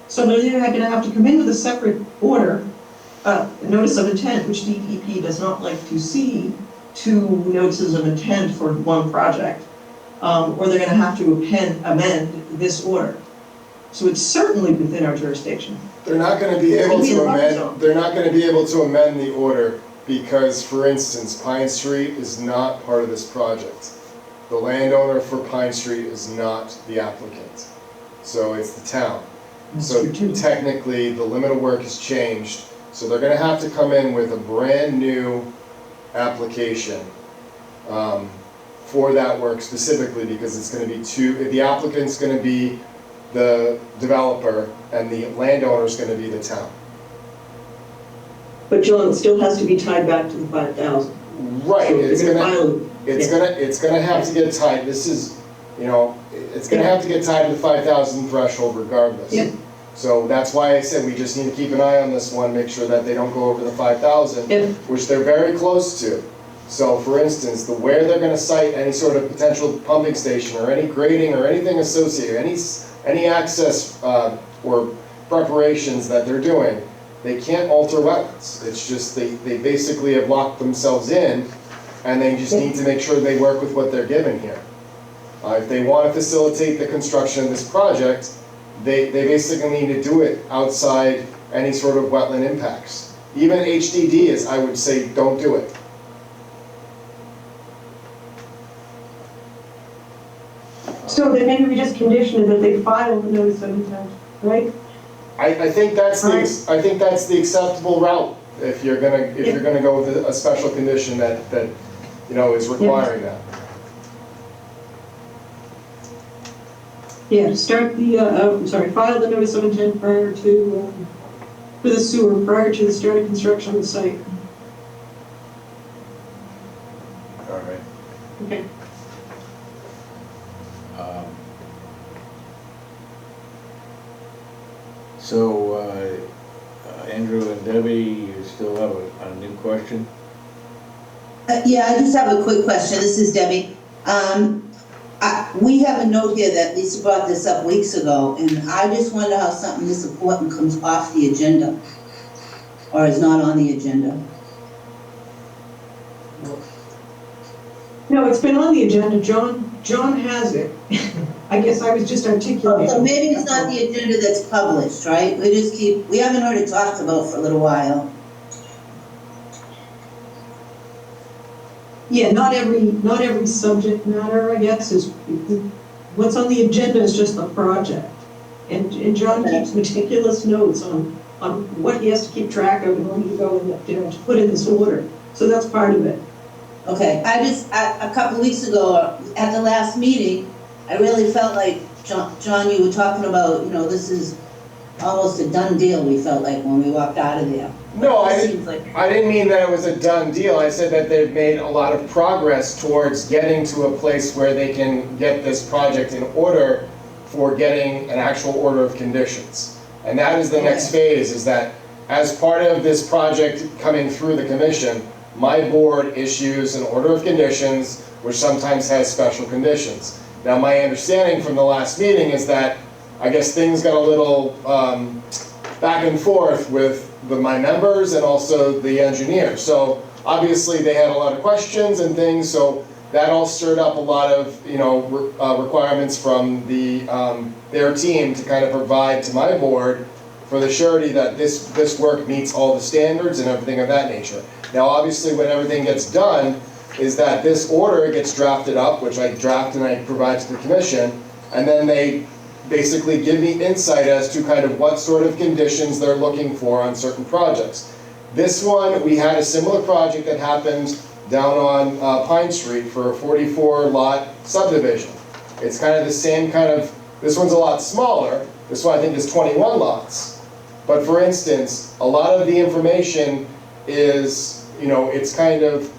So they're gonna have to come in with a separate order, notice of intent, which DEP does not like to see two notices of intent for one project. Or they're gonna have to amend this order. So it's certainly within our jurisdiction.
They're not gonna be able to amend the order because, for instance, Pine Street is not part of this project. The landowner for Pine Street is not the applicant, so it's the town. So technically, the limit of work has changed, so they're gonna have to come in with a brand-new application for that work specifically, because it's gonna be the applicant's gonna be the developer, and the landowner's gonna be the town.
But John, it still has to be tied back to the 5,000.
Right,
So
it's
they're
gonna,
file-
it's gonna have to get tied, this is, it's gonna have to get tied to the 5,000 threshold regardless.
Yeah.
So that's why I said we just need to keep an eye on this one, make sure that they don't go over the 5,000,
Yeah.
which they're very close to. So for instance, where they're gonna site any sort of potential pumping station or any grading or anything associated, any access or preparations that they're doing, they can't alter wetlands. It's just, they basically have locked themselves in, and they just need to make sure they work with what they're given here. If they want to facilitate the construction of this project, they basically need to do it outside any sort of wetland impacts. Even HDD is, I would say, don't do it.
So then maybe we just condition it that they file the notice of intent, right?
I think that's the acceptable route, if you're gonna go with a special condition that is requiring that.
Yeah, start file the notice of intent prior to, for the sewer, prior to the start of construction of the site.
All right.
Okay.
So, Andrew and Debbie, you still have a new question?
Yeah, I just have a quick question. This is Debbie. We have a note here that Lisa brought this up weeks ago, and I just wonder how something this important comes off the agenda, or is not on the agenda.
No, it's been on the agenda. John has it. I guess I was just articulating.
So maybe it's not the agenda that's published, right? We haven't heard it talked about for a little while.
Yeah, not every subject matter, I guess, is, what's on the agenda is just the project. And John keeps meticulous notes on what he has to keep track of and when to go and, to put in this order. So that's part of it.
Okay, a couple weeks ago, at the last meeting, I really felt like, John, you were talking about, this is almost a done deal, we felt like when we walked out of there.
No, I
It seems like-
didn't mean that it was a done deal. I said that they've made a lot of progress towards getting to a place where they can get this project in order for getting an actual order of conditions. And that is the next phase, is that as part of this project coming through the commission, my board issues an order of conditions, which sometimes has special conditions. Now, my understanding from the last meeting is that I guess things got a little back and forth with my members and also the engineer. So obviously they had a lot of questions and things, so that all stirred up a lot of requirements from their team to kind of provide to my board for the surety that this work meets all the standards and everything of that nature. Now obviously when everything gets done is that this order gets drafted up, which I draft and I provide to the commission, and then they basically give me insight as to kind of what sort of conditions they're looking for on certain projects. This one, we had a similar project that happened down on Pine Street for a 44-lot subdivision. It's kind of the same kind of, this one's a lot smaller. This one I think is 21 lots. But for instance, a lot of the information is, it's kind of,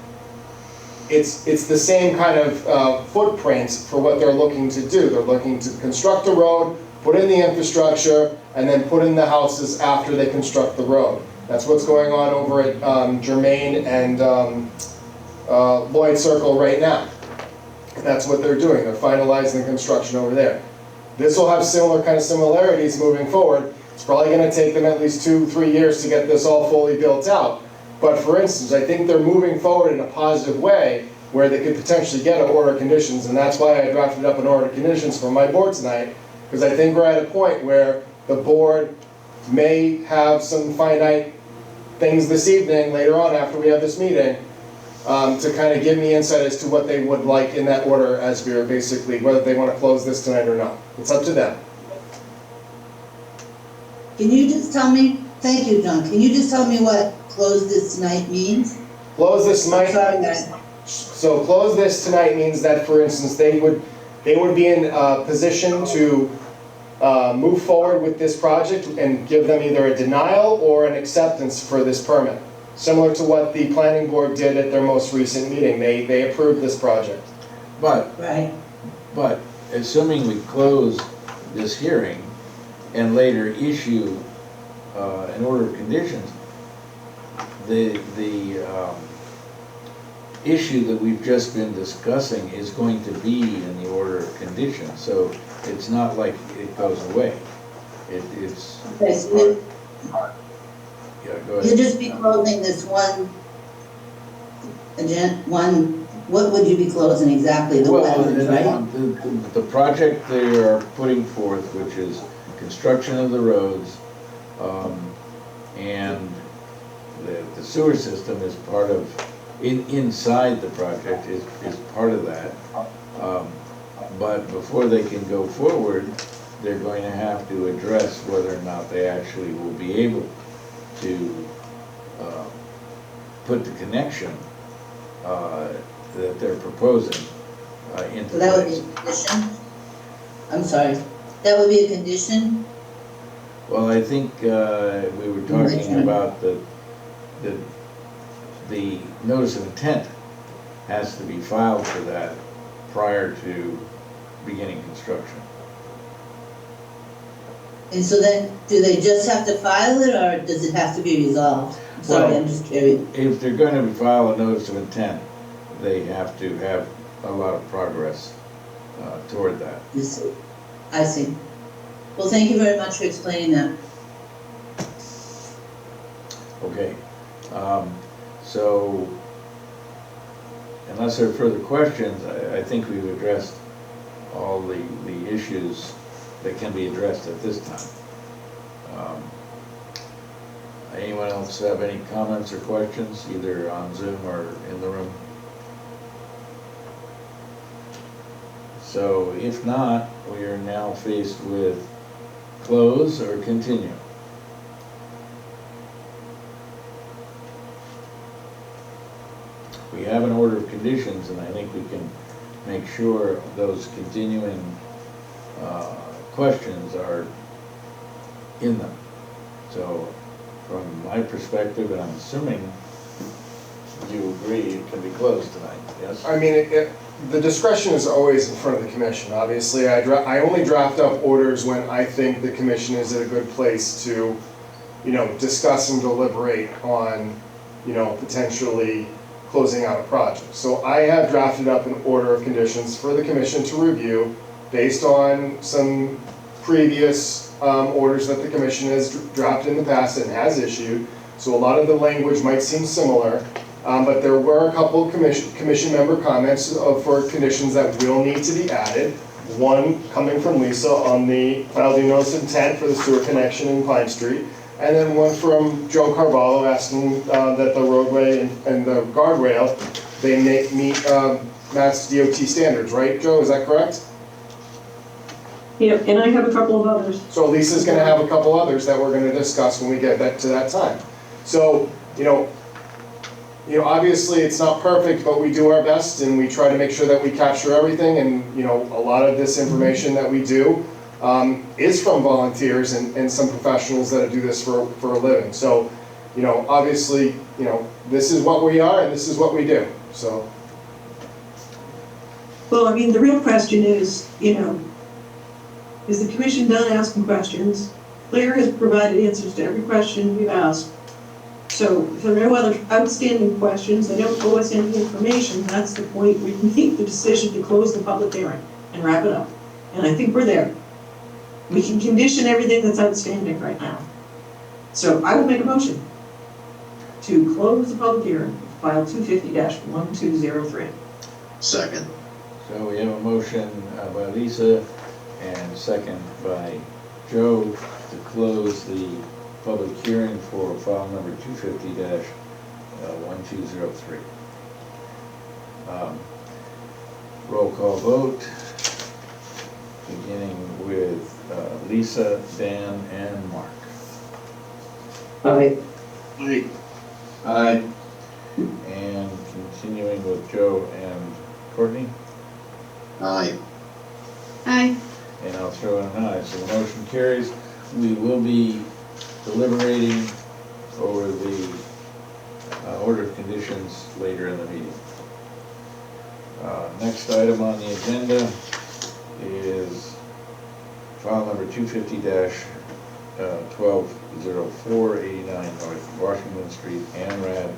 it's the same kind of footprint for what they're looking to do. They're looking to construct a road, put in the infrastructure, and then put in the houses after they construct the road. That's what's going on over at Germain and Lloyd Circle right now. That's what they're doing. They're finalizing the construction over there. This will have similar kind of similarities moving forward. It's probably going to take them at least 2-3 years to get this all fully built out. But for instance, I think they're moving forward in a positive way where they could potentially get an order of conditions, and that's why I drafted up an order of conditions for my board tonight, because I think we're at a point where the board may have some finite things this evening, later on after we have this meeting, to kind of give me insight as to what they would like in that order as we're basically, whether they want to close this tonight or not. It's up to them.
Can you just tell me, thank you, John, can you just tell me what close this tonight means?
Close this tonight.
Sorry, guys.
So close this tonight means that, for instance, they would be in a position to move forward with this project and give them either a denial or an acceptance for this permit. Similar to what the planning board did at their most recent meeting. They approved this project.
But,
Right.
but assuming we close this hearing and later issue an order of conditions, the issue that we've just been discussing is going to be in the order of conditions, so it's not like it goes away. It's.
Okay, so
Yeah, go
you'll
ahead.
just be closing this one, what would you be closing exactly? The
Well,
wetlands, right?
the project they are putting forth, which is construction of the roads, and the sewer system is part of, inside the project is part of that. But before they can go forward, they're going to have to address whether or not they actually will be able to put the connection that they're proposing into
So that would be
place.
a condition? I'm sorry, that would be a condition?
Well, I think we were talking about the notice of intent has to be filed for that prior to beginning construction.
And so then, do they just have to file it, or does it have to be resolved? I'm sorry,
Well,
I'm just curious.
If they're going to file a notice of intent, they have to have a lot of progress toward that.
You see. I see. Well, thank you very much for explaining that.
Okay, so unless there are further questions, I think we've addressed all the issues that can be addressed at this time. Anyone else have any comments or questions, either on Zoom or in the room? So if not, we are now faced with close or continue. We have an order of conditions, and I think we can make sure those continuing questions are in them. So from my perspective, and I'm assuming you agree, it can be closed tonight, yes?
I mean, the discretion is always in front of the commission. Obviously, I only draft up orders when I think the commission is at a good place to, discuss and deliberate on, potentially closing out a project. So I have drafted up an order of conditions for the commission to review based on some previous orders that the commission has drafted in the past and has issued. So a lot of the language might seem similar, but there were a couple of commission member comments for conditions that will need to be added. One coming from Lisa on the filing notice of intent for the sewer connection in Pine Street, and then one from Joe Carvalho asking that the roadway and the guardrail, they meet Mass DOT standards, right, Joe, is that correct?
Yeah, and I have a couple of others.
So Lisa's gonna have a couple others that we're gonna discuss when we get to that time. So, obviously it's not perfect, but we do our best and we try to make sure that we capture everything, and, a lot of this information that we do is from volunteers and some professionals that do this for a living. So, obviously, this is what we are and this is what we do, so.
Well, I mean, the real question is, is the commission done asking questions? Claire has provided answers to every question we've asked. So if there are no other outstanding questions, they don't owe us any information, that's the point we can make the decision to close the public hearing and wrap it up. And I think we're there. We can condition everything that's outstanding right now. So I will make a motion to close the public hearing, file 250-1203.
Second.
So we have a motion by Lisa and second by Joe to close the public hearing for file number 250-1203. Roll call vote, beginning with Lisa, Dan, and Mark.
Aye.
Aye.
And continuing with Joe and Courtney,
Aye.
Aye.
and I'll throw in an aye, so the motion carries. We will be deliberating over the order of conditions later in the meeting. Next item on the agenda is file number 250-1204, 89 North Washington Street, ANRAD.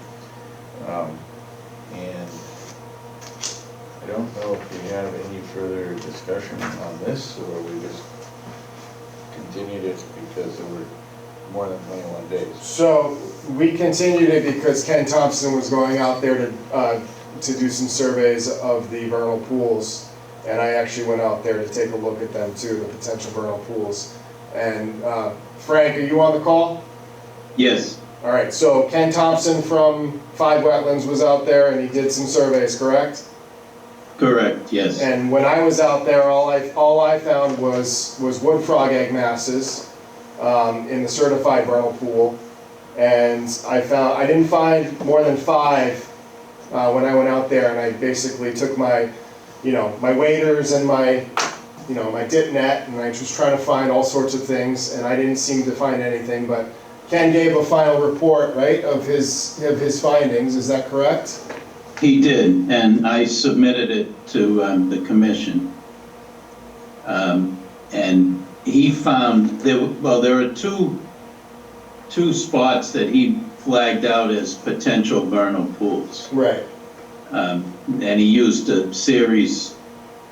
And I don't know if we have any further discussion on this, or we just continued it because there were more than 21 days.
So we continued it because Ken Thompson was going out there to do some surveys of the vernal pools. And I actually went out there to take a look at them too, the potential vernal pools. And Frank, are you on the call?
Yes,
All right, so Ken Thompson from 5 Wetlands was out there and he did some surveys, correct?
correct, yes.
And when I was out there, all I found was wood frog egg masses in the certified vernal pool. And I didn't find more than 5 when I went out there, and I basically took my waders and my dip net, and I was trying to find all sorts of things, and I didn't seem to find anything, but Ken gave a final report, right, of his findings, is that correct?
He did, and I submitted it to the commission. And he found, there are two spots that he flagged out as potential vernal pools.
Right.
And he used a series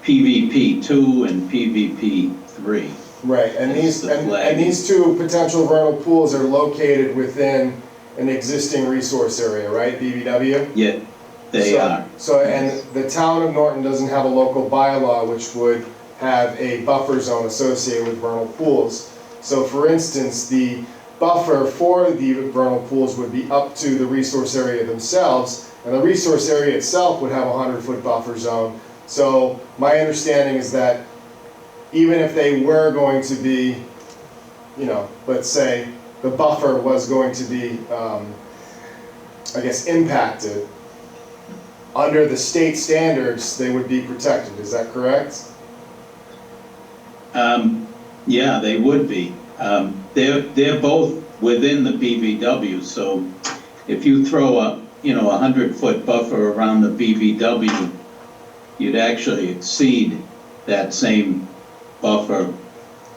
PVP2 and PVP3.
Right, and
That's the flag.
these 2 potential vernal pools are located within an existing resource area, right, BVW?
Yeah, they are.
So, and the town of Norton doesn't have a local bylaw which would have a buffer zone associated with vernal pools. So for instance, the buffer for the vernal pools would be up to the resource area themselves, and the resource area itself would have a 100-foot buffer zone. So my understanding is that even if they were going to be, let's say the buffer was going to be, impacted, under the state standards, they would be protected, is that correct?
Yeah, they would be. They're both within the BVW, so if you throw a 100-foot buffer around the BVW, you'd actually exceed that same buffer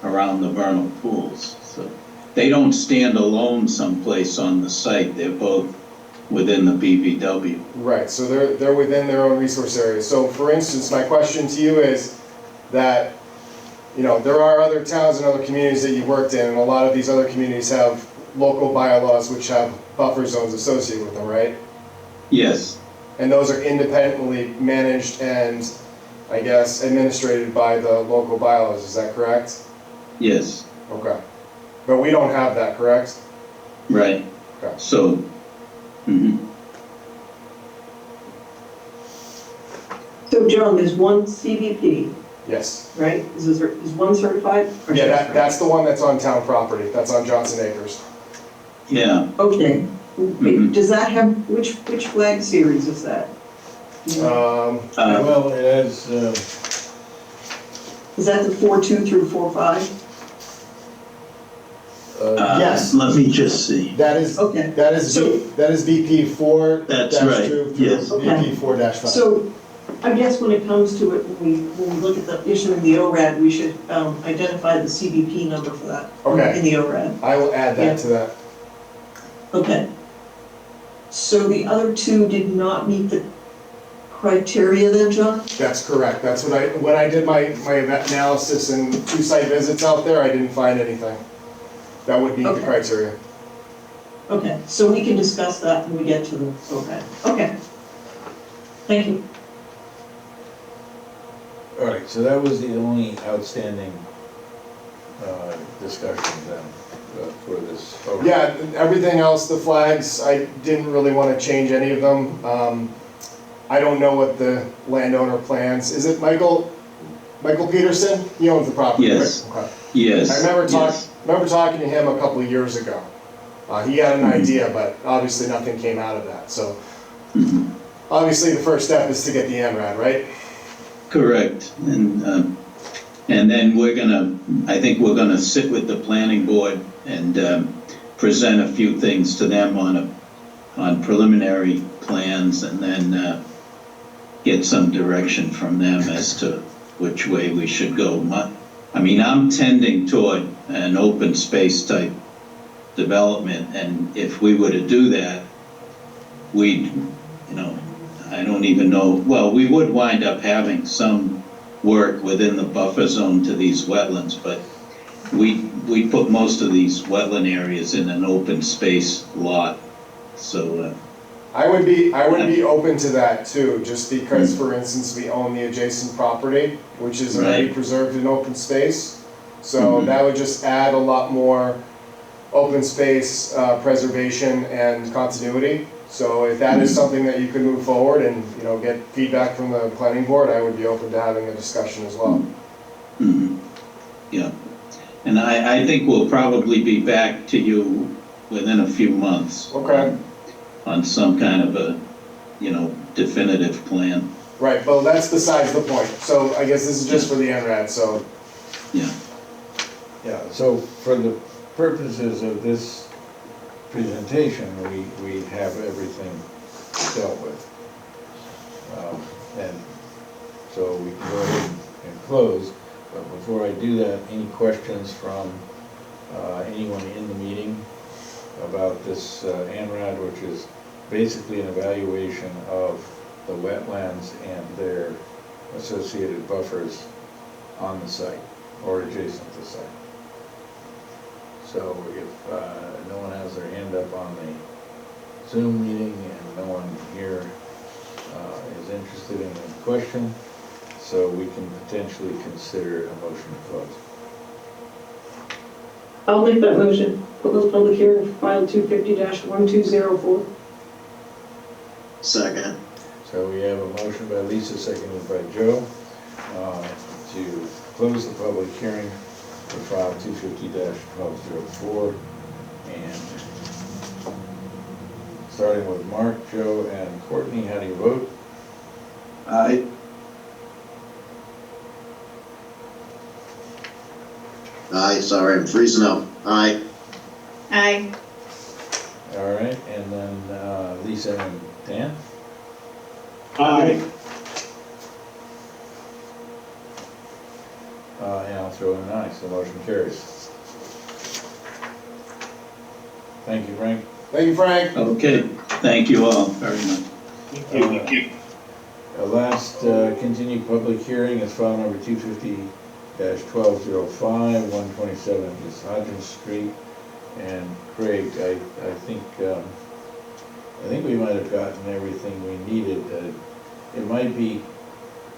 around the vernal pools. So they don't stand alone someplace on the site, they're both within the BVW.
Right, so they're within their own resource area. So for instance, my question to you is that, there are other towns and other communities that you worked in, and a lot of these other communities have local bylaws which have buffer zones associated with them, right?
Yes,
And those are independently managed and, I guess, administrated by the local bylaws, is that correct?
yes,
Okay. But we don't have that, correct?
right.
Okay.
So,
So John, there's one CVP,
Yes.
right? Is one certified? Or
Yeah,
just-
that's the one that's on town property, that's on Johnson Acres.
yeah,
Okay.
Mhm.
Does that have, which flag series is that?
Well, it has,
Is that the 4.2 through 4.5?
Yes.
Let me just see.
That is,
Okay.
that is VP 4
That's
dash
right,
2 through
yes.
VP 4-5.
So I guess when it comes to it, when we look at the issuing the ORAD, we should identify the CVP number for that.
Okay.
In the ORAD.
I will add
Yeah.
that to that.
Okay. So the other 2 did not meet the criteria then, John?
That's correct. That's when I did my analysis and 2 site visits out there, I didn't find anything that would meet the
Okay.
criteria.
Okay, so we can discuss that when we get to the ORAD. Okay. Thank you.
all right, so that was the only outstanding discussions then for this? Oh,
Yeah, everything else, the flags, I didn't really want to change any of them. I don't know what the landowner plans. Is it Michael Peterson? He owns the property, right?
Yes.
Okay.
Yes.
I remember
yes.
talking to him a couple of years ago. He had an idea, but obviously nothing came out of that. So obviously the first step is to get the MRAD, right?
Correct, and then I think we're gonna sit with the planning board and present a few things to them on preliminary plans, and then get some direction from them as to which way we should go. I mean, I'm tending toward an open space type development, and if we were to do that, we'd, I don't even know, well, we would wind up having some work within the buffer zone to these wetlands, but we put most of these wetland areas in an open space lot, so.
I would be open to that too, just because, for instance, we own the adjacent property, which is already
Right.
preserved in open space. So that would just add a lot more open space preservation and continuity. So if that is something that you could move forward and, get feedback from the planning board, I would be open to having a discussion as well.
Yeah, and I think we'll probably be back to you within a few months.
Okay.
On some kind of a, definitive plan.
Right, well, that's besides the point. So I guess this is just for the NRAD, so.
Yeah.
Yeah, so for the purposes of this presentation, we have everything dealt with. And so we can go ahead and close, but before I do that, any questions from anyone in the meeting about this ANRAD, which is basically an evaluation of the wetlands and their associated buffers on the site or adjacent to the site. So if no one has their hand up on the Zoom meeting and no one here is interested in a question, so we can potentially consider a motion to close.
I'll make that motion. Close public hearing for file 250-1204.
Second.
So we have a motion by Lisa, seconded by Joe, to close the public hearing for file 250-1204. And starting with Mark, Joe, and Courtney, how do you vote?
Aye. Aye, sorry, I'm freezing up. Aye.
Aye.
All right, and then Lisa and Dan?
Aye.
And I'll throw in an aye, so motion carries. Thank you, Frank.
Thank you, Frank.
Okay, thank you all very much.
Thank you.
Our last continued public hearing is file number 250-1205, 127 East Hodgins Street. And Craig, I think we might have gotten everything we needed. It might be,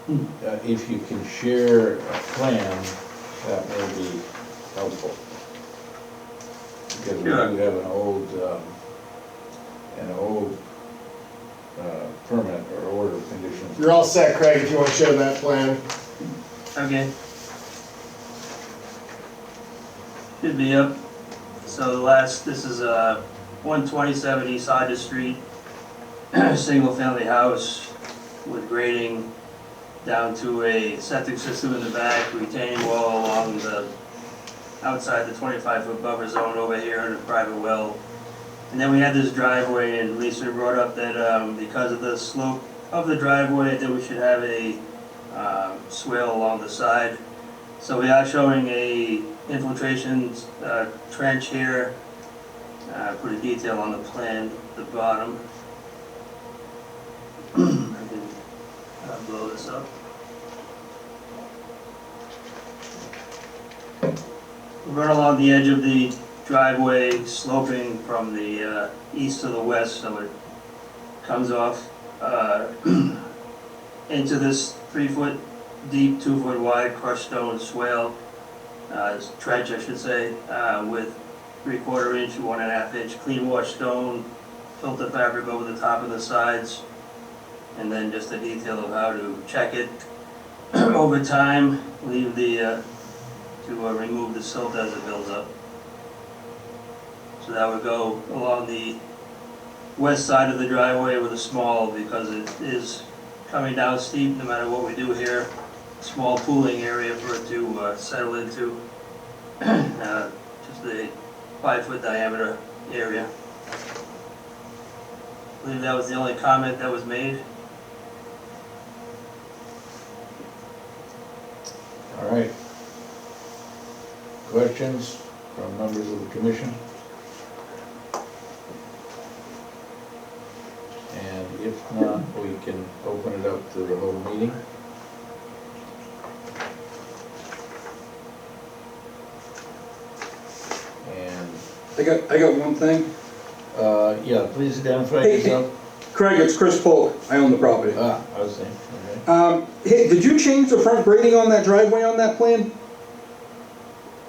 if you can share a plan, that may be helpful. Because we do have an old permit or order of conditions.
You're all set, Craig, if you want to show that plan.
Okay. Should be up. So this is 127 East Hodges Street, single family house with grading down to a septic system in the back, retaining wall along the outside the 25-foot buffer zone over here and a private well. And then we had this driveway, and Lisa brought up that because of the slope of the driveway, that we should have a swale along the side. So we are showing a infiltration trench here. Put a detail on the plan at the bottom. I can blow this up. Run along the edge of the driveway, sloping from the east to the west, so it comes off into this 3-foot deep, 2-foot wide crushed stone swale. trench, I should say, with 3/4 inch, 1.5 inch clean wash stone, filter fabric over the top of the sides, and then just a detail of how to check it over time, leave the, to remove the silt as it builds up. So that would go along the west side of the driveway with a small, because it is coming down steep no matter what we do here, small pooling area for it to settle into, just a 5-foot diameter area. I believe that was the only comment that was made.
All right. Questions from members of the commission? And if not, we can open it up to the whole meeting. And,
I got one thing.
yeah, please identify
Hey,
yourself.
Craig, it's Chris Polk. I own the property.
I was saying, okay.
Hey, did you change the front grading on that driveway on that plan?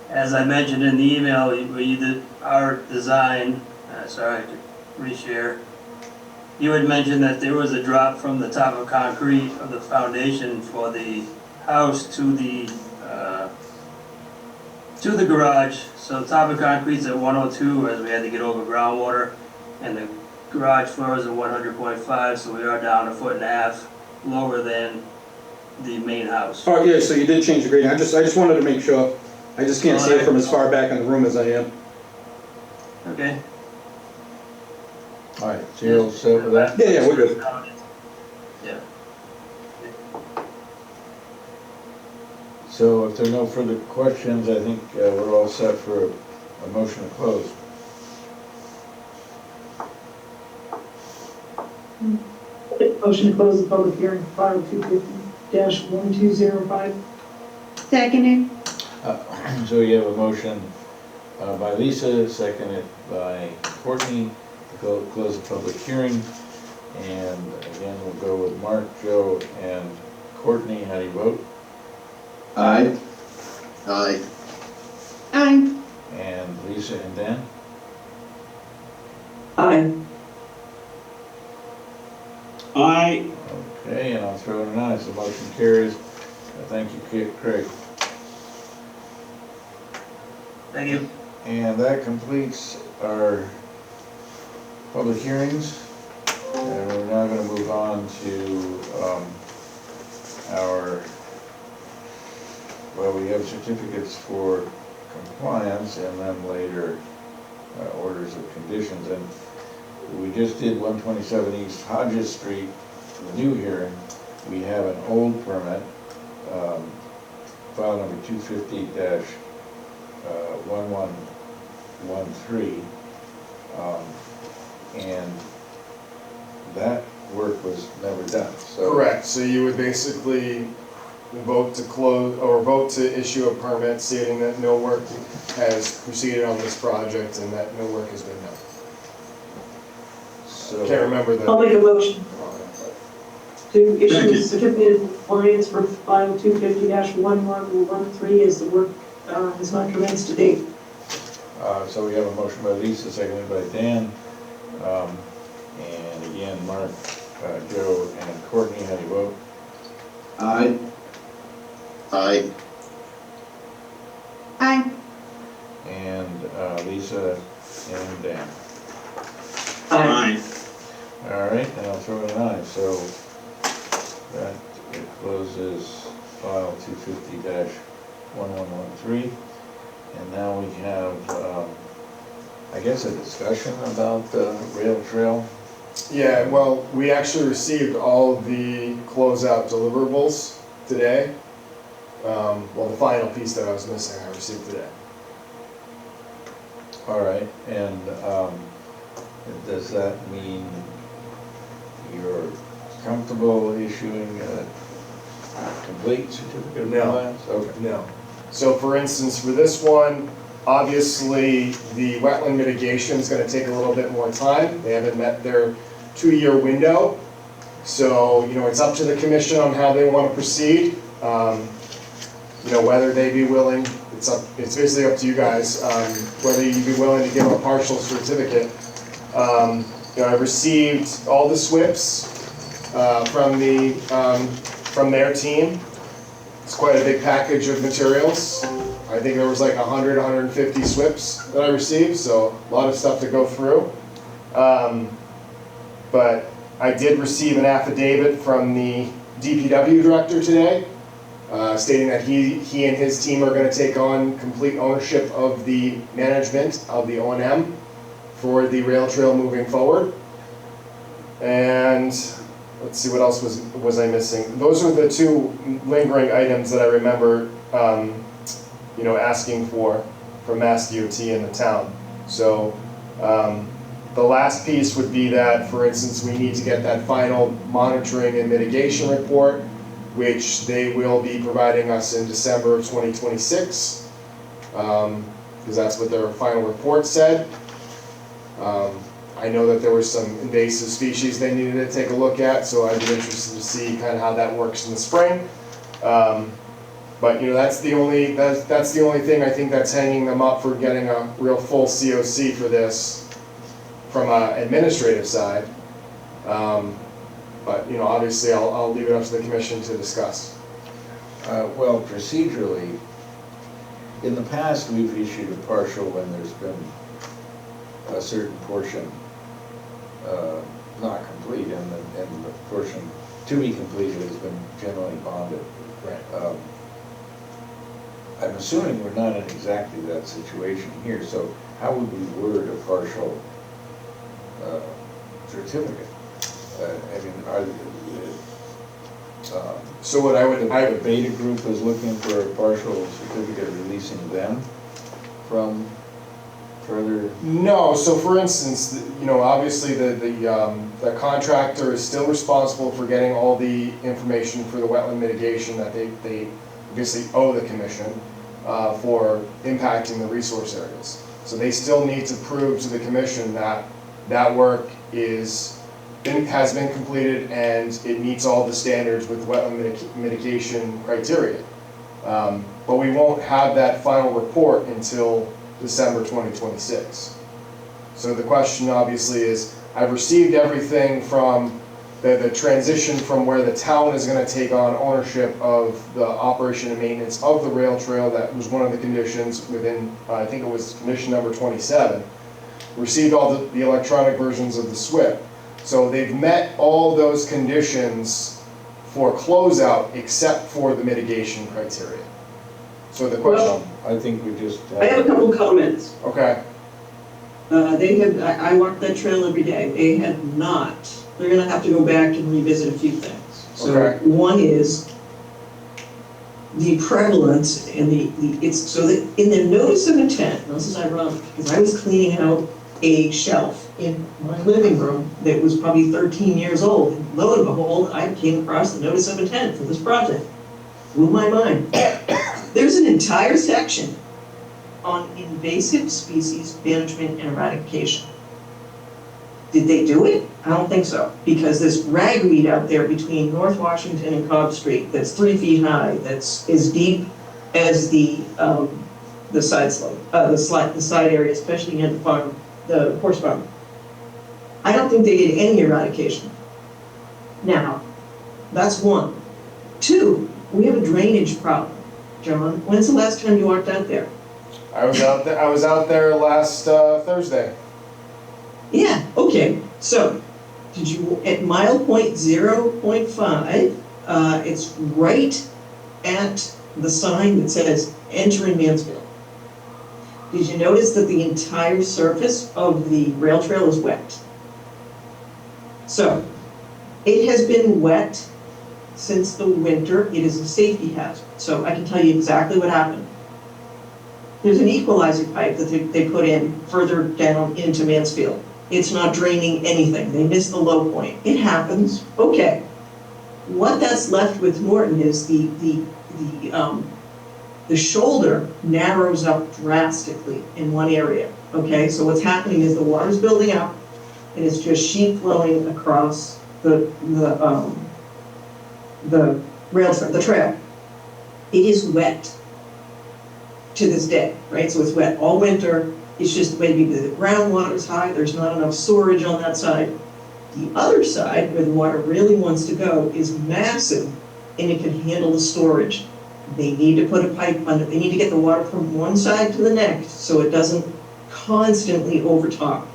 As I mentioned in the email, we did our design, sorry, I could reshare. You had mentioned that there was a drop from the top of concrete of the foundation for the house to the garage. So top of concrete's at 102, as we had to get over groundwater, and the garage floor is at 100.5, so we are down 1.5 feet lower than the main house.
Oh, yeah, so you did change the grading. I just wanted to make sure. I just can't see it from as far back in the room as I am.
Okay.
All right, so you're all set with that?
Yeah, we're good.
Yeah.
So if there are no further questions, I think we're all set for a motion to close.
Motion to close the public hearing, file 250-1205.
Seconded.
So you have a motion by Lisa, seconded by Courtney to close the public hearing. And again, we'll go with Mark, Joe, and Courtney. How do you vote?
Aye. Aye.
Aye.
And Lisa and Dan?
Aye.
Aye.
Okay, and I'll throw in an aye, so motion carries. Thank you, Craig.
Thank you.
And that completes our public hearings. And we're now going to move on to we have certificates for compliance and then later orders of conditions. And we just did 127 East Hodges Street, the new hearing. We have an old permit, file number 250-1113. And that work was never done, so.
Correct, so you would basically vote to close, or vote to issue a permit stating that no work has proceeded on this project and that no work has been done.
So.
Can't remember
I'll
the.
make a motion to issue a certificate of compliance for file 250-1113 as the work has not commenced to date.
So we have a motion by Lisa, seconded by Dan. And again, Mark, Joe, and Courtney, how do you vote?
Aye. Aye.
Aye.
And Lisa and Dan.
Aye.
All right, and I'll throw in an aye, so that closes file 250-1113. And now we have, I guess, a discussion about the rail trail.
Yeah, well, we actually received all of the closeout deliverables today. Well, the final piece that I was missing, I received today.
All right, and does that mean you're comfortable issuing a complete certificate of
No.
compliance? Okay.
No. So for instance, for this one, obviously, the wetland mitigation is gonna take a little bit more time. They haven't met their 2-year window. So, it's up to the commission on how they wanna proceed. whether they be willing, it's basically up to you guys, whether you'd be willing to give a partial certificate. I received all the SWIPs from their team. It's quite a big package of materials. I think there was like 100, 150 SWIPs that I received, so a lot of stuff to go through. But I did receive an affidavit from the DPW director today, stating that he and his team are going to take on complete ownership of the management of the O&M for the rail trail moving forward. And let's see, what else was I missing? Those are the two lingering items that I remember, asking for from Mass DOT and the town. So the last piece would be that, for instance, we need to get that final monitoring and mitigation report, which they will be providing us in December of 2026, because that's what their final report said. I know that there were some invasive species they needed to take a look at, so I'd be interested to see kind of how that works in the spring. But that's the only thing I think that's hanging them up for getting a real full COC for this from an administrative side. But obviously I'll leave it up to the commission to discuss.
Well, procedurally, in the past, we've issued a partial when there's been a certain portion not complete, and the portion to be completed has been generally bonded.
Right.
I'm assuming we're not in exactly that situation here, so how would we word a partial certificate?
So what
the beta group is looking for a partial certificate releasing them from further?
No, so for instance, obviously the contractor is still responsible for getting all the information for the wetland mitigation that they obviously owe the commission for impacting the resource areas. So they still need to prove to the commission that that work has been completed and it meets all the standards with wetland mitigation criteria. But we won't have that final report until December 2026. So the question obviously is, I've received everything from the transition from where the town is going to take on ownership of the operation and maintenance of the rail trail. That was one of the conditions within, I think it was condition number 27. Received all the electronic versions of the SWIP. So they've met all those conditions for closeout except for the mitigation criteria. So the question,
I think we just.
I have a couple of comments.
okay,
I walk that trail every day. They have not. They're gonna have to go back and revisit a few things. So
Okay.
one is the prevalence and it's so that in the notice of intent, and this is ironic, because I was cleaning out a shelf in my living room that was probably 13 years old. And lo and behold, I came across the notice of intent for this project. Blew my mind. There's an entire section on invasive species management and eradication. Did they do it? I don't think so, because this ragweed out there between North Washington and Cobb Street that's 3 feet high, that's as deep as the side slope, the side area, especially near the farm, the horse farm. I don't think they did any eradication. Now, that's one. Two, we have a drainage problem. John, when's the last time you walked out there?
I was out there last Thursday.
Yeah, okay, so, did you, at mile point 0.5, it's right at the sign that says, enter in Mansfield. Did you notice that the entire surface of the rail trail is wet? So, it has been wet since the winter. It is a safety hazard. So I can tell you exactly what happened. There's an equalizer pipe that they put in further down into Mansfield. It's not draining anything. They missed the low point. It happens. Okay. What that's left with Norton is the shoulder narrows up drastically in one area. Okay, so what's happening is the water's building up, and it's just sheet flowing across the trail. it is wet to this day, right? So it's wet all winter. It's just maybe the groundwater is high, there's not enough storage on that side. The other side, where the water really wants to go, is massive, and it can handle the storage. They need to put a pipe under, they need to get the water from one side to the next, so it doesn't constantly overtop.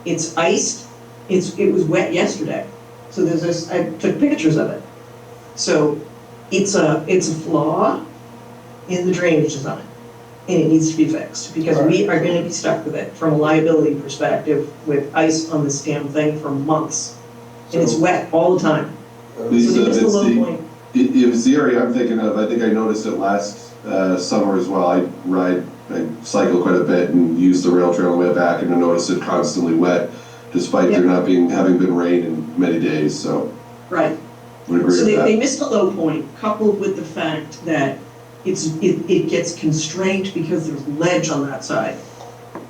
It's iced, it was wet yesterday, so there's this, I took pictures of it. So it's a flaw in the drainage design, and it needs to be fixed, because we are gonna be stuck with it from a liability perspective with ice on this damn thing for months. And it's wet all the time.
Lisa,
So it's the low point.
It was the area I'm thinking of. I think I noticed it last summer as well. I cycle quite a bit and use the rail trail on the way back, and I noticed it constantly wet, despite there not having been rain in many days, so.
Right.
Would agree
So
with that.
they missed a low point, coupled with the fact that it gets constrained because there's ledge on that side.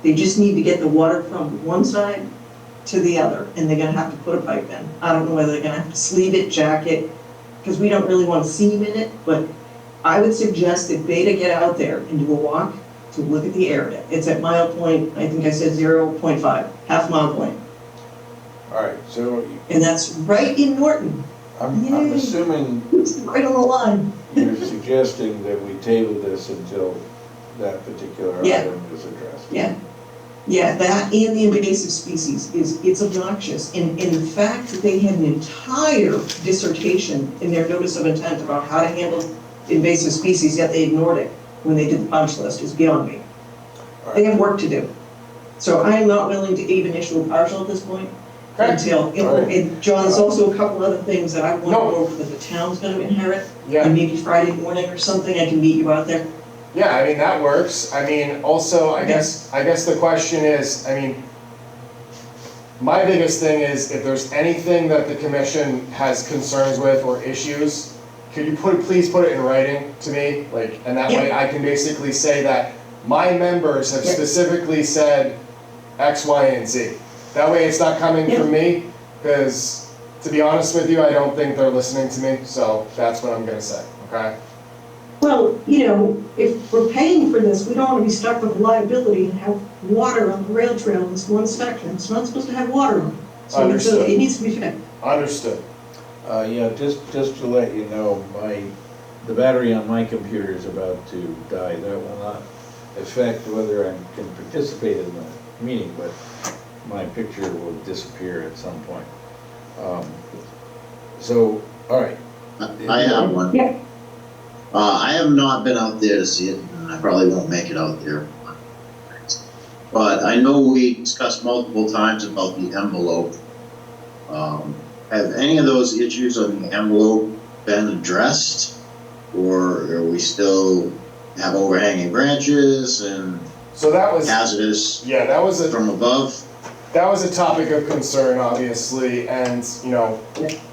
They just need to get the water from one side to the other, and they're gonna have to put a pipe in. I don't know whether they're gonna have to sleeve it, jack it, because we don't really want to seam in it, but I would suggest that Beta get out there and do a walk to look at the area. It's at mile point, I think I said 0.5, half mile point.
All right, so
And that's right in Norton.
I'm
Yay.
assuming
It's right on the line.
you're suggesting that we table this until that particular
Yeah.
item is addressed.
Yeah. Yeah, that and the invasive species it's obnoxious. And the fact that they had an entire dissertation in their notice of intent about how to handle invasive species, yet they ignored it when they did the punch list is beyond me. They have work to do. So I am not willing to even issue a partial at this point until, and John, there's also a couple other things that I want to go over that the town's gonna inherit.
Yeah.
And maybe Friday morning or something, I can meet you out there.
Yeah, I mean, that works. I mean, also, I guess the question is, I mean, my biggest thing is if there's anything that the commission has concerns with or issues, could you please put it in writing to me? Like, and that way I can basically say that my members have specifically said X, Y, and Z. That way it's not coming from me, because to be honest with you, I don't think they're listening to me, so that's what I'm gonna say, okay?
Well, you know, if we're paying for this, we don't want to be stuck with liability and have water on the rail trail in this one section. It's not supposed to have water on it. So
Understood.
it needs to be fixed.
Understood.
Yeah, just to let you know, the battery on my computer is about to die. That will not affect whether I can participate in the meeting, but my picture will disappear at some point. So, all right.
I have one.
Yeah.
I have not been out there to see it, and I probably won't make it out there. But I know we discussed multiple times about the envelope. Have any of those issues on the envelope been addressed? Or are we still have overhanging branches and
So that was,
hazardous
yeah, that was
from above?
That was a topic of concern, obviously, and, you know,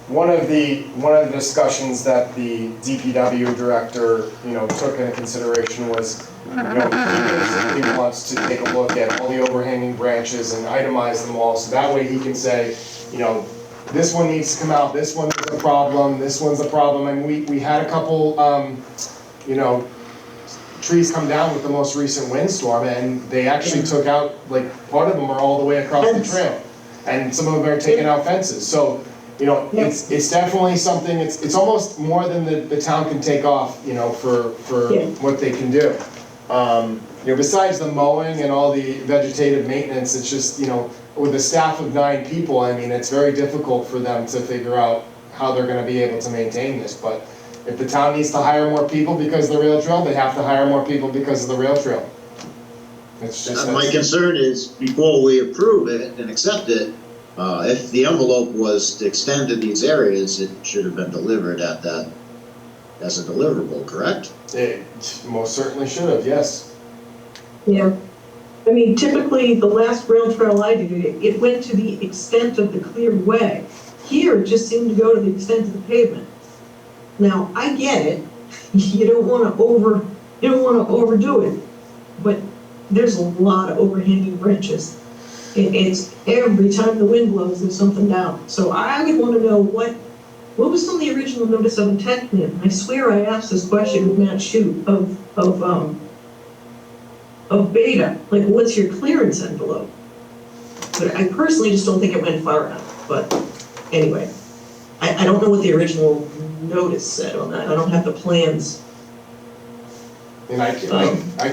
one of the discussions that the DPW director, you know, took into consideration was, you know, he basically wants to take a look at all the overhanging branches and itemize them all, so that way he can say, you know, this one needs to come out, this one's a problem, this one's a problem, and we had a couple, you know, trees come down with the most recent windstorm, and they actually took out, like, part of them are all the way across the trail, and some of them are taking out fences, so, you know, it's definitely something, it's almost more than the town can take off, you know, for what they can do. You know, besides the mowing and all the vegetative maintenance, it's just, you know, with a staff of 9 people, I mean, it's very difficult for them to figure out how they're gonna be able to maintain this, but if the town needs to hire more people because of the rail trail, they have to hire more people because of the rail trail. It's just.
My concern is, before we approve it and accept it, if the envelope was to extend to these areas, it should have been delivered at that, as a deliverable, correct?
It most certainly should have, yes.
Yeah. I mean, typically, the last rail trail I did, it went to the extent of the cleared way. Here, it just seemed to go to the extent of the pavement. Now, I get it, you don't wanna overdo it, but there's a lot of overhanging branches. It's every time the wind blows, there's something down. So I would wanna know what what was on the original notice of intent, Lynn? I swear I asked this question with Matt Shute of Beta, like, what's your clearance envelope? But I personally just don't think it went far enough, but anyway. I don't know what the original notice said on that, I don't have the plans.
And I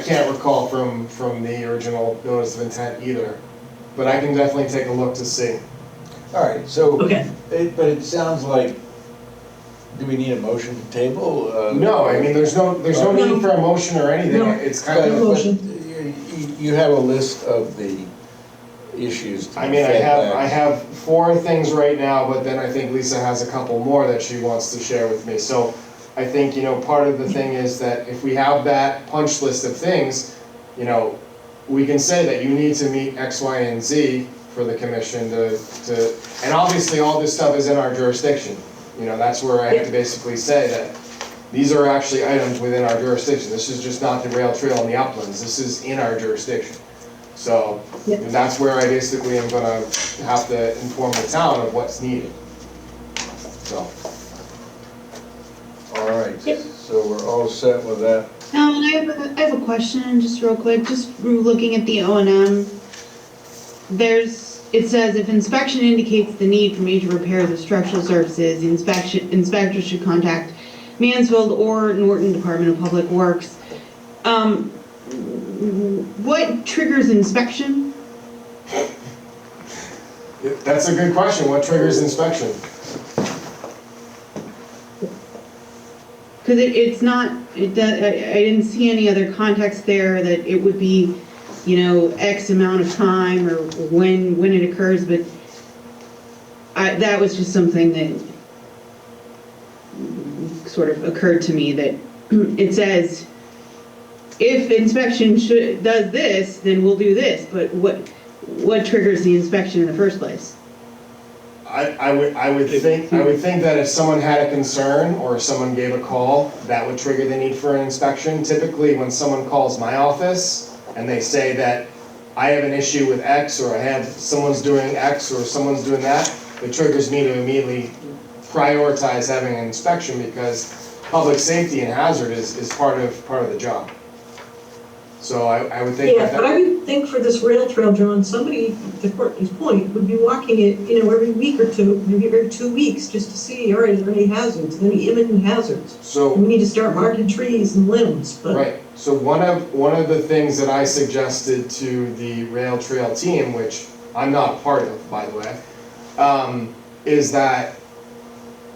can't recall from the original notice of intent either, but I can definitely take a look to see.
All right, so,
Okay.
but it sounds like, do we need a motion to table?
No, I mean, there's no need for a motion or anything,
No.
it's kind of.
No motion.
You have a list of the issues to
I
be
mean,
fed
I
back.
have 4 things right now, but then I think Lisa has a couple more that she wants to share with me. So I think, part of the thing is that if we have that punch list of things, we can say that you need to meet X, Y, and Z for the commission to, and obviously all this stuff is in our jurisdiction. That's where I have to basically say that these are actually items within our jurisdiction. This is just not the rail trail in the uplands. This is in our jurisdiction. So and that's where I basically am gonna have to inform the town of what's needed. So.
All right, so we're all set with that.
I have a question, just real quick, just looking at the O&M. It says if inspection indicates the need for major repairs of structural surfaces, the inspector should contact Mansfield or Norton Department of Public Works. What triggers inspection?
That's a good question. What triggers inspection?
Because it's not, I didn't see any other context there that it would be, X amount of time or when it occurs, but that was just something that sort of occurred to me, that it says, if inspection does this, then we'll do this, but what triggers the inspection in the first place?
I would think that if someone had a concern or if someone gave a call, that would trigger the need for an inspection. Typically, when someone calls my office and they say that I have an issue with X, or someone's doing X or someone's doing that, it triggers me to immediately prioritize having an inspection, because public safety and hazard is part of the job. So I would think
Yeah, but I would think for this rail trail, John, somebody, to Courtney's point, would be walking it, every week or two, maybe every 2 weeks, just to see, all right, is there any hazards, any imminent hazards?
So
We need to start marking trees and limbs, but.
right. So one of the things that I suggested to the rail trail team, which I'm not part of, by the way, is that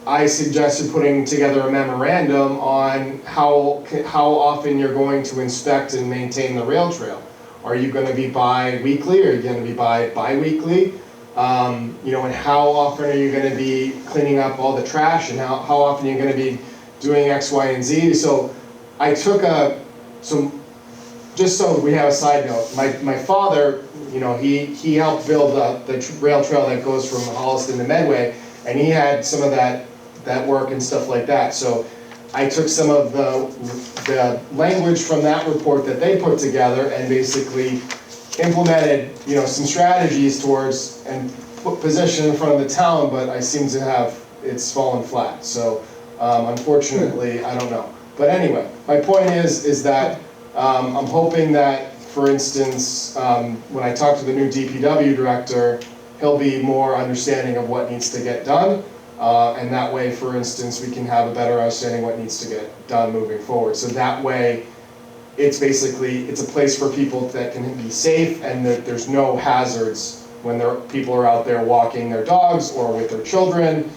I suggested putting together a memorandum on how often you're going to inspect and maintain the rail trail. Are you going to be bi-weekly, or are you going to be bi-weekly? And how often are you going to be cleaning up all the trash, and how often are you going to be doing X, Y, and Z? So I took just so we have a side note, my father, he helped build the rail trail that goes from Holliston to Medway, and he had some of that work and stuff like that. So I took some of the language from that report that they put together and basically implemented, some strategies towards and put position in front of the town, but I seem to have, it's fallen flat. So unfortunately, I don't know. But anyway, my point is that I'm hoping that, for instance, when I talk to the new DPW director, he'll be more understanding of what needs to get done. And that way, for instance, we can have a better understanding what needs to get done moving forward. So that way, it's a place for people that can be safe, and that there's no hazards when people are out there walking their dogs or with their children,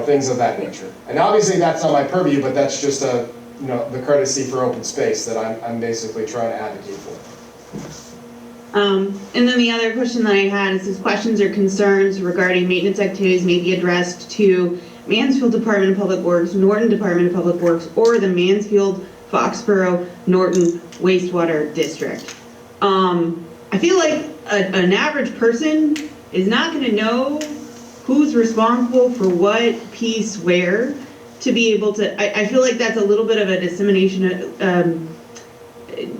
things of that nature. And obviously that's not my purview, but that's just the courtesy for open space that I'm basically trying to advocate for.
And then the other question that I had is, questions or concerns regarding maintenance activities may be addressed to Mansfield Department of Public Works, Norton Department of Public Works, or the Mansfield, Foxborough, Norton Wastewater District. I feel like an average person is not going to know who's responsible for what piece where to be able to, I feel like that's a little bit of a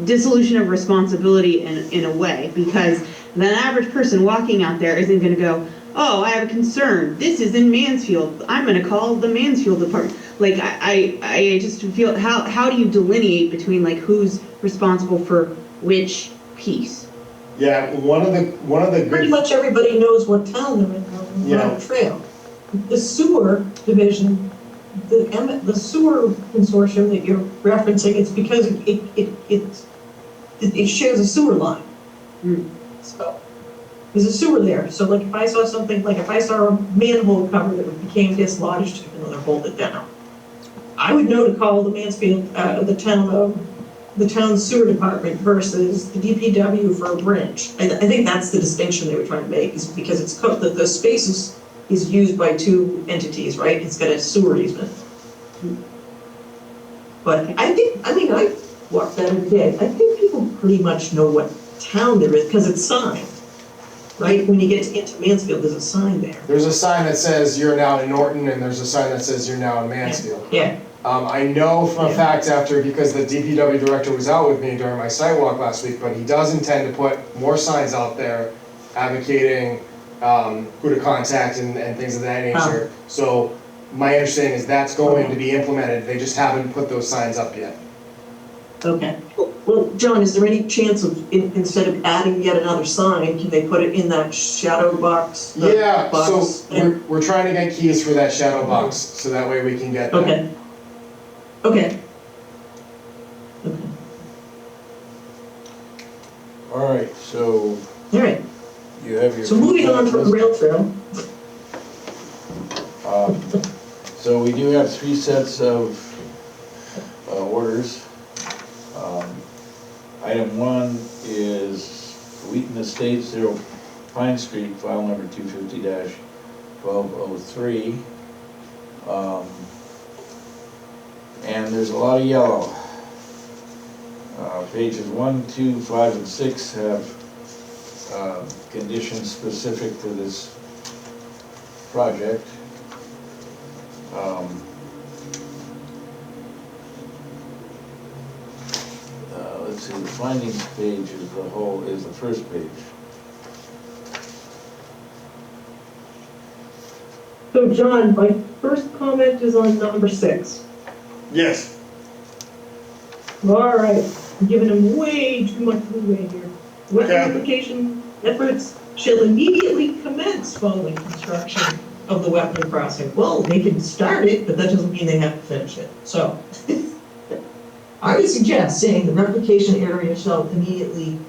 dissolution of responsibility in a way, because the average person walking out there isn't going to go, oh, I have a concern, this is in Mansfield, I'm gonna call the Mansfield department. Like, I just feel, how do you delineate between like who's responsible for which piece?
Yeah, one of the
Pretty
good,
much everybody knows what town they're in on the
Yeah.
trail. The sewer division, the sewer consortium that you're referencing, it's because it shares a sewer line. So, there's a sewer there, so like if I saw something, like if I saw a manhole cover that became dislodged, you know, they're holding it down, I would know to call the Mansfield, the town's sewer department versus the DPW for a bridge. I think that's the distinction they were trying to make, is because it's, the space is used by two entities, right? It's got a sewer easement. But I walk that every day, I think people pretty much know what town there is, because it's signed, right? When you get into Mansfield, there's a sign there.
there's a sign that says you're now in Norton, and there's a sign that says you're now in Mansfield.
Yeah.
I know for a fact because the DPW director was out with me during my site walk last week, but he does intend to put more signs out there advocating who to contact and things of that nature. So my understanding is that's going to be implemented, they just haven't put those signs up yet.
Okay. Well, John, is there any chance of, instead of adding yet another sign, can they put it in that shadow box? the
Yeah,
box?
so we're trying to get keys for that shadow box, so that way we can get that.
Okay. Okay.
All right, so
All right.
you have your.
So moving on from the rail trail.
So we do have 3 sets of orders. Item 1 is Wheaton Estates, 0 Pine Street, file number 250-1203. And there's a lot of yellow. Pages 1, 2, 5, and 6 have conditions specific to this project. Let's see, the findings page is the first page.
So John, my first comment is on number 6.
Yes.
All right, I'm giving him way too much leeway here. Wetland
Okay.
application efforts shall immediately commence following construction of the wetland crossing. Well, they can start it, but that doesn't mean they have to finish it. So, I would suggest saying the replication area shall immediately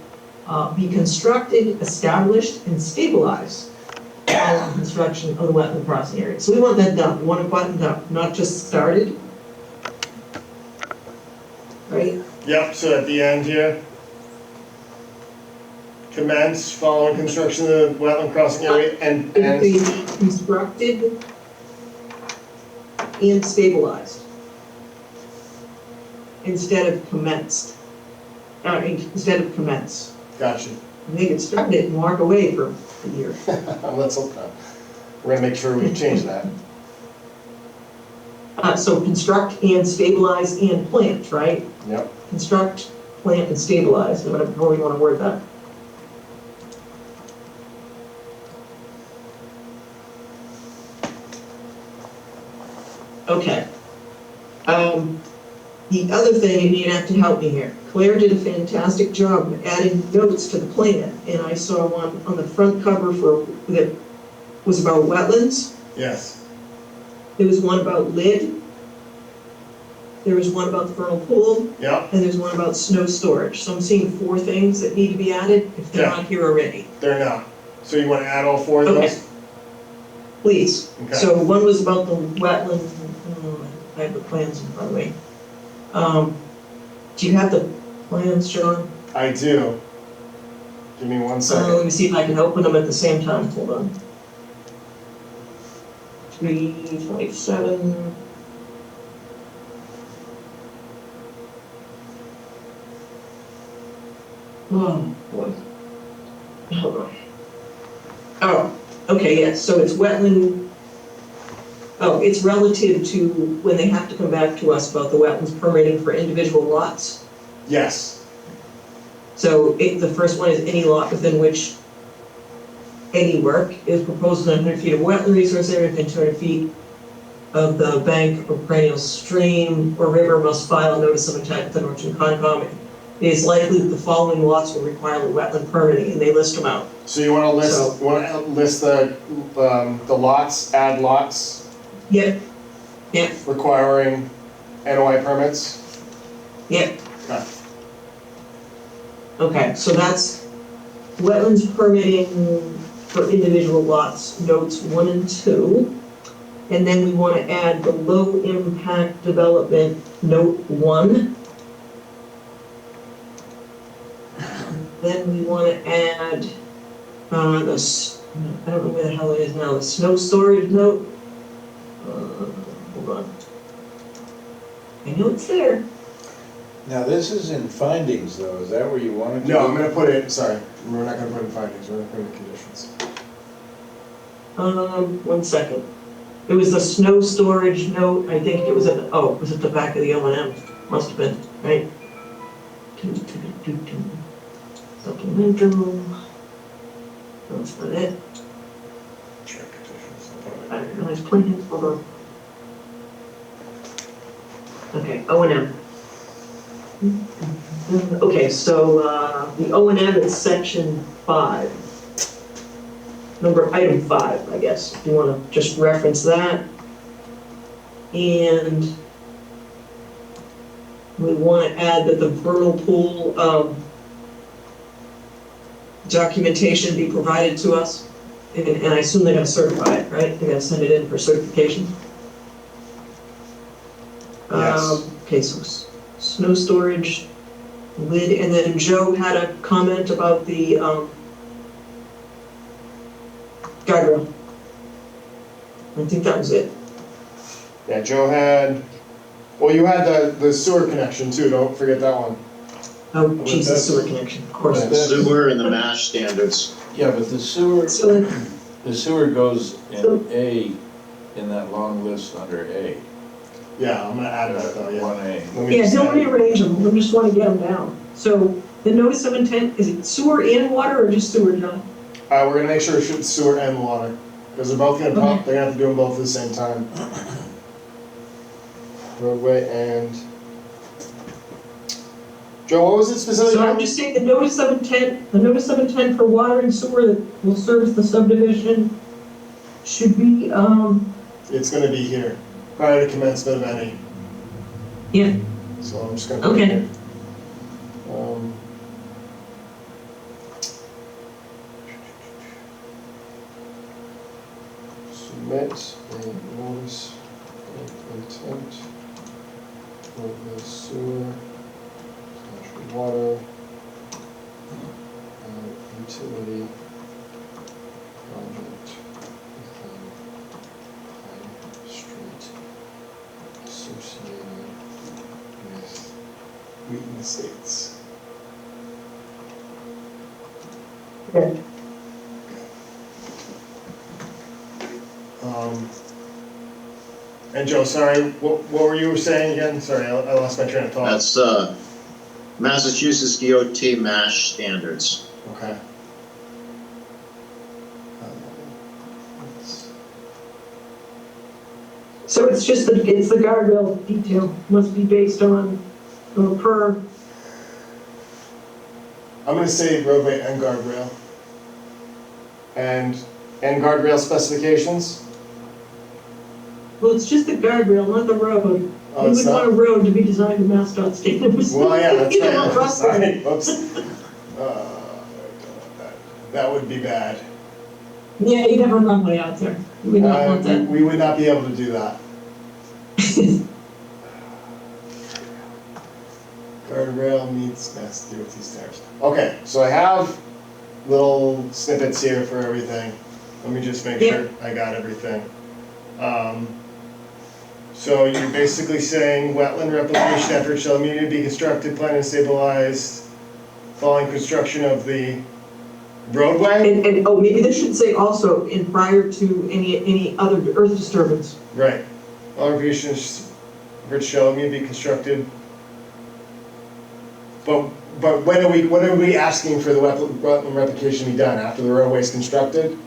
be constructed, established, and stabilized following construction of the wetland crossing area. So we want that done, we want it buttoned up, not just started. Right?
Yep, so at the end here, commence following construction of the wetland crossing area and
It be constructed and stabilized instead of commenced. Instead of commence.
Gotcha.
They could start it and walk away for a year.
Let's hope not. We're gonna make sure we change that.
So construct and stabilize and plant, right?
Yep.
Construct, plant, and stabilize, whatever we want to word that. Okay. The other thing, and you'd have to help me here, Claire did a fantastic job adding notes to the plan, and I saw one on the front cover that was about wetlands.
Yes.
There was one about lid. There was one about the vernal pool.
Yep.
And there's one about snow storage. So I'm seeing 4 things that need to be added if they're
Yeah.
not here already.
They're not. So you wanna add all 4 of
Okay.
those?
Please.
Okay.
So one was about the wetland, I have the plans in front of me. Do you have the plans, John?
I do. Give me 1
Let
second.
me see if I can open them at the same time. Hold on. 327. Oh, boy. Hold on. Oh, okay, yes, so it's wetland, it's relative to when they have to come back to us about the wetlands permitting for individual lots.
Yes.
So the first one is any lot within which any work is proposed within 100 feet of wetland resource area within 200 feet of the bank or perennial stream or river must file a notice of intent with the Norton Concom. It is likely that the following lots will require wetland permitting, and they list them out.
So you wanna list,
So-
the lots, add lots
Yep, yep,
requiring NOI permits?
yep.
Okay.
Okay, so that's wetlands permitting for individual lots, notes 1 and 2. And then we want to add the low impact development, note 1. Then we want to add, I don't know where the hell it is now, the snow storage note. Hold on. I know it's there.
Now, this is in findings, though, is that where you wanted to?
No, I'm gonna put it, sorry, we're not gonna put it in findings, we're gonna put it in conditions.
1 second. It was the snow storage note, I think it was at, it was at the back of the O&M, must have been, right? Supplemental. That's not it. I didn't realize plans, hold on. Okay, O&M. Okay, so, the O&M is section 5. Item 5, I guess, if you wanna just reference that. And we wanna add that the vernal pool, documentation be provided to us. And I assume they're gonna certify it, right? They're gonna send it in for certification?
Yes.
Okay, so snow storage, lid, and then Joe had a comment about the, guardrail. I think that was it.
Yeah, Joe had, well, you had the sewer connection too, don't forget that one.
Oh, Jesus, sewer connection, of course.
Yeah.
Sewer and the MASH standards.
Yeah, but the sewer,
So,
the sewer goes
So-
in A, in that long list under A.
Yeah, I'm gonna add that though, yeah.
1A.
Let me
yeah,
just
don't
add-
rearrange them, we just wanna get them down. So, the notice of intent, is it sewer and water or just sewer, John?
We're gonna make sure it's sewer and water, because they're both gonna pump, they're gonna have to do them both at the same time. Roadway and. Joe, what was it specifically?
So I'm just saying the notice of intent for water and sewer that will service the subdivision should be,
It's gonna be here, prior to commencement of any,
yeah,
so I'm just gonna. put it
okay.
here. Submit a notice of intent for the sewer / water utility project within Pine Street associated with Wheaton Estates.
Okay.
And Joe, sorry, what were you saying again? Sorry, I lost my train of thought.
That's, Massachusetts DOT MASH standards.
Okay.
So it's just the guardrail detail must be based on, per,
I'm gonna say roadway and guardrail. And guardrail specifications?
well, it's just the guardrail, not the road.
Oh,
We
it's
would want a
not?
road to be designed to MassDOT standards.
Well, yeah, that's
You don't want
right.
rough
Sorry, whoops. That would be bad.
Yeah, you'd have a runway out there. We would not want that.
We would not be able to do that. Guardrail meets Mass DOT standards. Okay, so I have little snippets here for everything. Let me just make sure I got everything. So you're basically saying wetland replication efforts shall immediately be constructed, planned, and stabilized following construction of the roadway?
And, oh, maybe this should say also in prior to any other earth disturbance.
Right. All replication efforts shall immediately be constructed But when are we asking for the wetland replication to be done? After the roadway's constructed?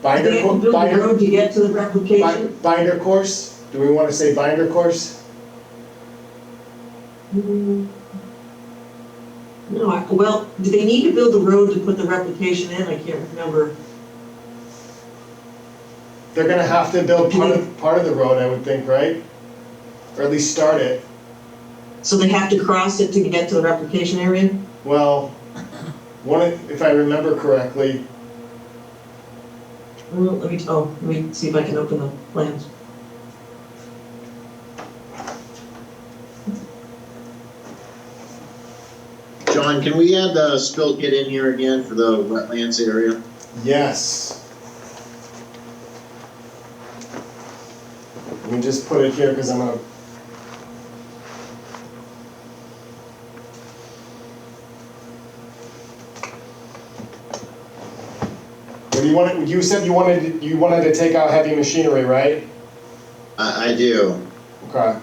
They have to build the road to get to the replication?
Binder course? Do we want to say binder course?
No, well, do they need to build the road to put the replication in? I can't remember.
They're gonna have to build part of the road, I would think, right? Or at least start it.
So they have to cross it to get to the replication area?
Well, if I remember correctly,
Well, let me see if I can open the plans.
John, can we add the spill kit in here again for the wetlands area?
yes. Let me just put it here because I'm gonna. What do you want? You said you wanted to take out heavy machinery, right?
I do.
Okay.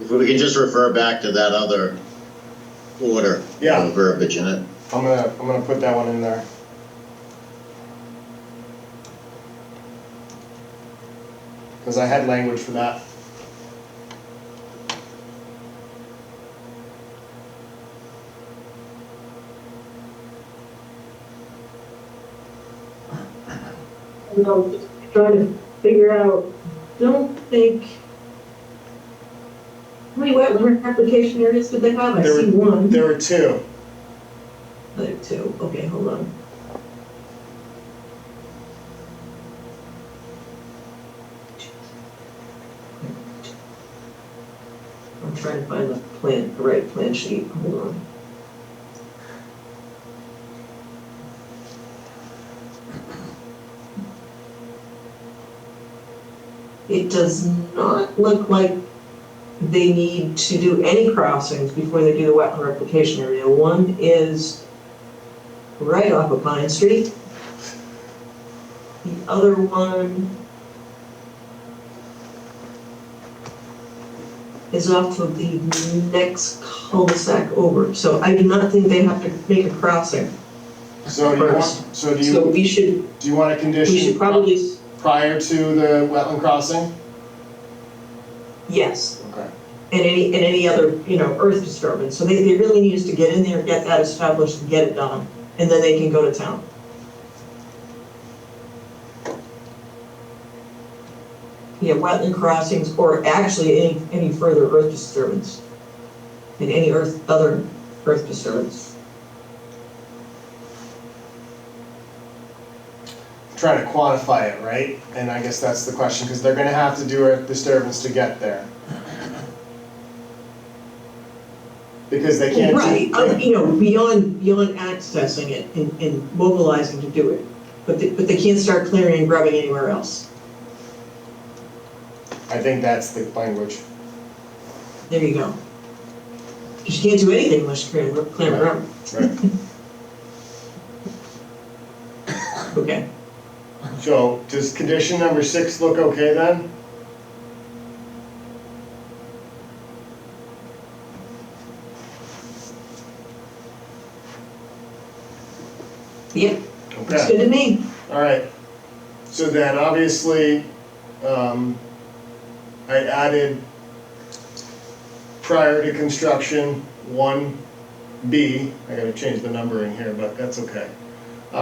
If we can just refer back to that other order.
Yeah.
Verbiage in it.
I'm gonna put that one in there. Because I had language for that.
I'm just trying to figure out, don't think, how many wetland application areas did they have? I see one.
There were two.
There were two, okay, hold on. I'm trying to find the right plan sheet, hold on. It does not look like they need to do any crossings before they do the wetland replication area. One is right off of Pine Street. The other one is off of the next cul-de-sac over. So I do not think they have to make a crossing.
So do
we should.
Do you want a condition?
We should probably.
Prior to the wetland crossing?
Yes.
Okay.
And any other, earth disturbance. So they really need us to get in there, get that established, and get it done, and then they can go to town. Yeah, wetland crossings, or actually any further earth disturbance, and any other earth disturbance.
Try to quantify it, right? And I guess that's the question, because they're gonna have to do a disturbance to get there. Because they can't.
Right, beyond accessing it and mobilizing to do it. But they can't start clearing and grubbing anywhere else.
I think that's the language.
There you go. Because you can't do anything unless you clear and grub.
Right.
Okay.
So, does condition number 6 look okay then?
Yep,
Okay.
looks good to me.
All right. So then, obviously, I added prior to construction 1B. I gotta change the numbering here, but that's okay.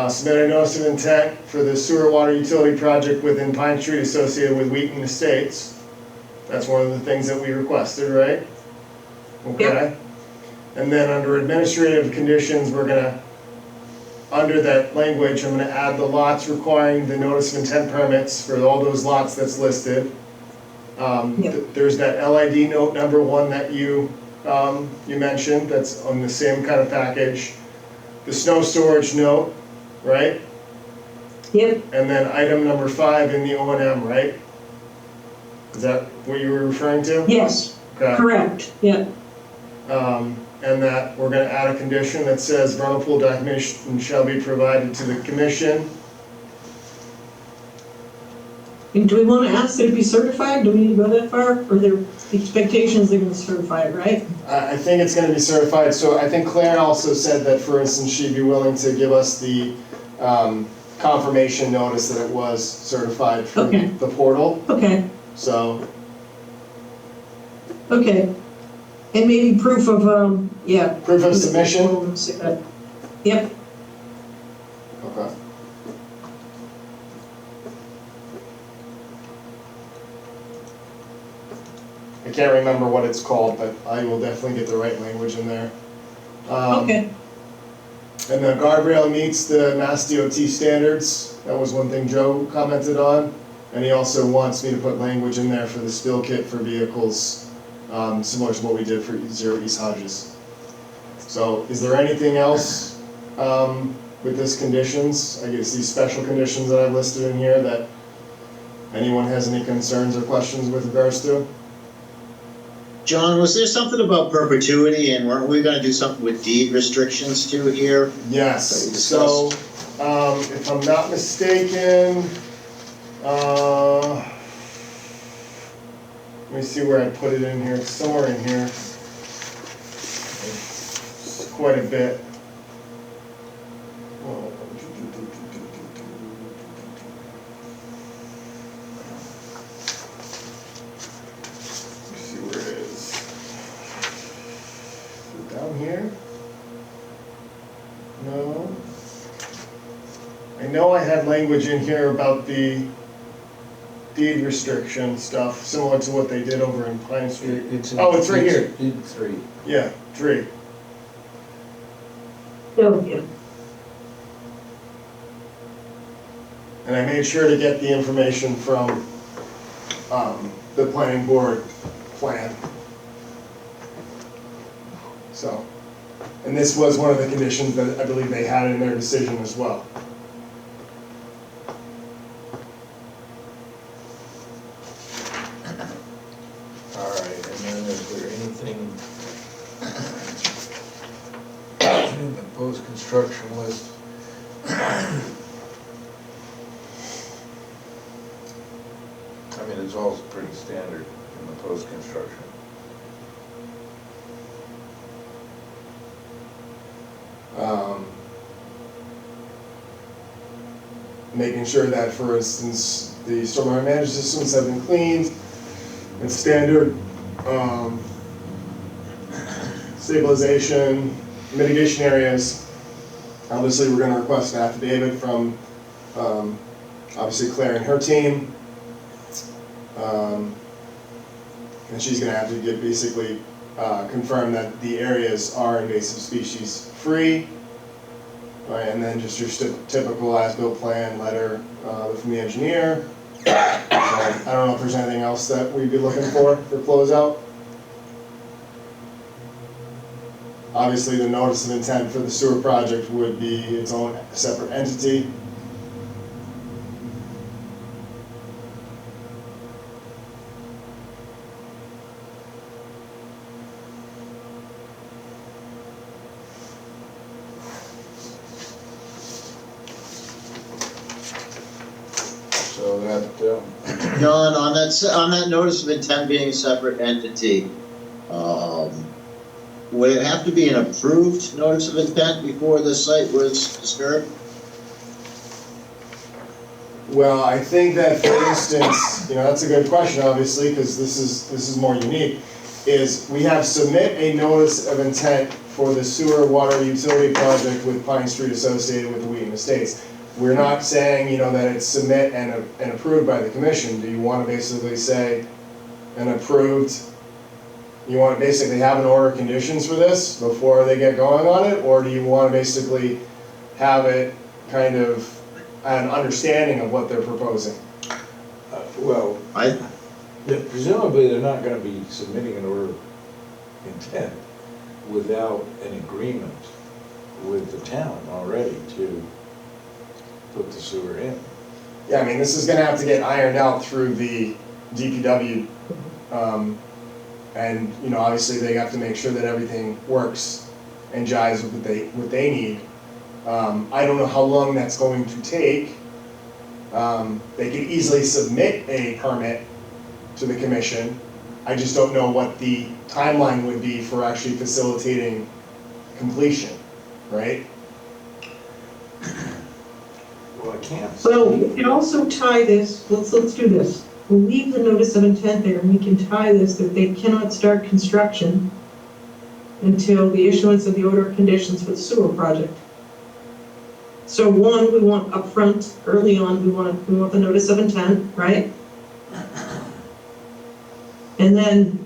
Submit a notice of intent for the sewer water utility project within Pine Street associated with Wheaton Estates. That's one of the things that we requested, right? Okay.
Yep.
And then under administrative conditions, under that language, I'm gonna add the lots requiring the notice of intent permits for all those lots that's listed. There's that LID note number 1 that you mentioned, that's on the same kind of package. The snow storage note, right?
Yep.
And then item number 5 in the O&M, right? Is that what you were referring to?
Yes,
Okay.
correct, yep.
And that we're gonna add a condition that says vernal pool documentation shall be provided to the commission.
And do we want to ask that it be certified? Do we need to go that far? Or The expectations they're gonna certify it, right?
I think it's gonna be certified, so I think Claire also said that, for instance, she'd be willing to give us the, confirmation notice that it was certified through
Okay.
the portal,
Okay,
so,
okay. And maybe proof of, yeah.
proof of submission?
Yep,
Okay. I can't remember what it's called, but I will definitely get the right language in there.
okay,
And the guardrail meets the Mass DOT standards. That was one thing Joe commented on. And he also wants me to put language in there for the spill kit for vehicles, similar to what we did for Zero East Hodges. So is there anything else with this conditions? I guess these special conditions that I've listed in here that anyone has any concerns or questions with regards to?
John, was there something about perpetuity, and weren't we gonna do something with deed restrictions too here?
Yes, so, if I'm not mistaken, let me see where I put it in here, it's somewhere in here. It's quite a bit. Let's see where it is. Is it down here? No. I know I had language in here about the deed restriction stuff, similar to what they did over in Pine Street. Oh, it's right here.
Deed 3.
Yeah, 3.
yeah.
And I made sure to get the information from the planning board plan. So, and this was one of the conditions that I believe they had in their decision as well.
All right, and then is there anything in the post-construction list? I mean, it's all pretty standard in the post-construction.
Making sure that, for instance, the stormwater management systems have been cleaned, and standard stabilization, mitigation areas. Obviously, we're gonna request an affidavit from, obviously Claire and her team. And she's gonna have to get, basically, confirm that the areas are invasive species free. Right, and then just your typical as-built plan letter from the engineer. I don't know if there's anything else that we'd be looking for closeout. Obviously, the notice of intent for the sewer project would be its own separate entity.
So that,
John, on that notice of intent being a separate entity, would it have to be an approved notice of intent before the site was disturbed?
Well, I think that, for instance, that's a good question, obviously, because this is more unique, is we have submit a notice of intent for the sewer water utility project with Pine Street associated with the Wheaton Estates. We're not saying, that it's submit and approved by the commission. Do you want to basically say an approved, you want to basically have an order of conditions for this before they get going on it? Or do you want to basically have it kind of an understanding of what they're proposing?
well, presumably they're not gonna be submitting an order of intent without an agreement with the town already to put the sewer in.
Yeah, I mean, this is gonna have to get ironed out through the DPW. And, obviously they have to make sure that everything works and jives with what they need. I don't know how long that's going to take. They could easily submit a permit to the commission I just don't know what the timeline would be for actually facilitating completion, right?
Well, I can't.
Well, we can also tie this, let's do this. We'll leave the notice of intent there, and we can tie this that they cannot start construction until the issuance of the order of conditions for the sewer project. So one, we want upfront, early on, we want the notice of intent, right? And then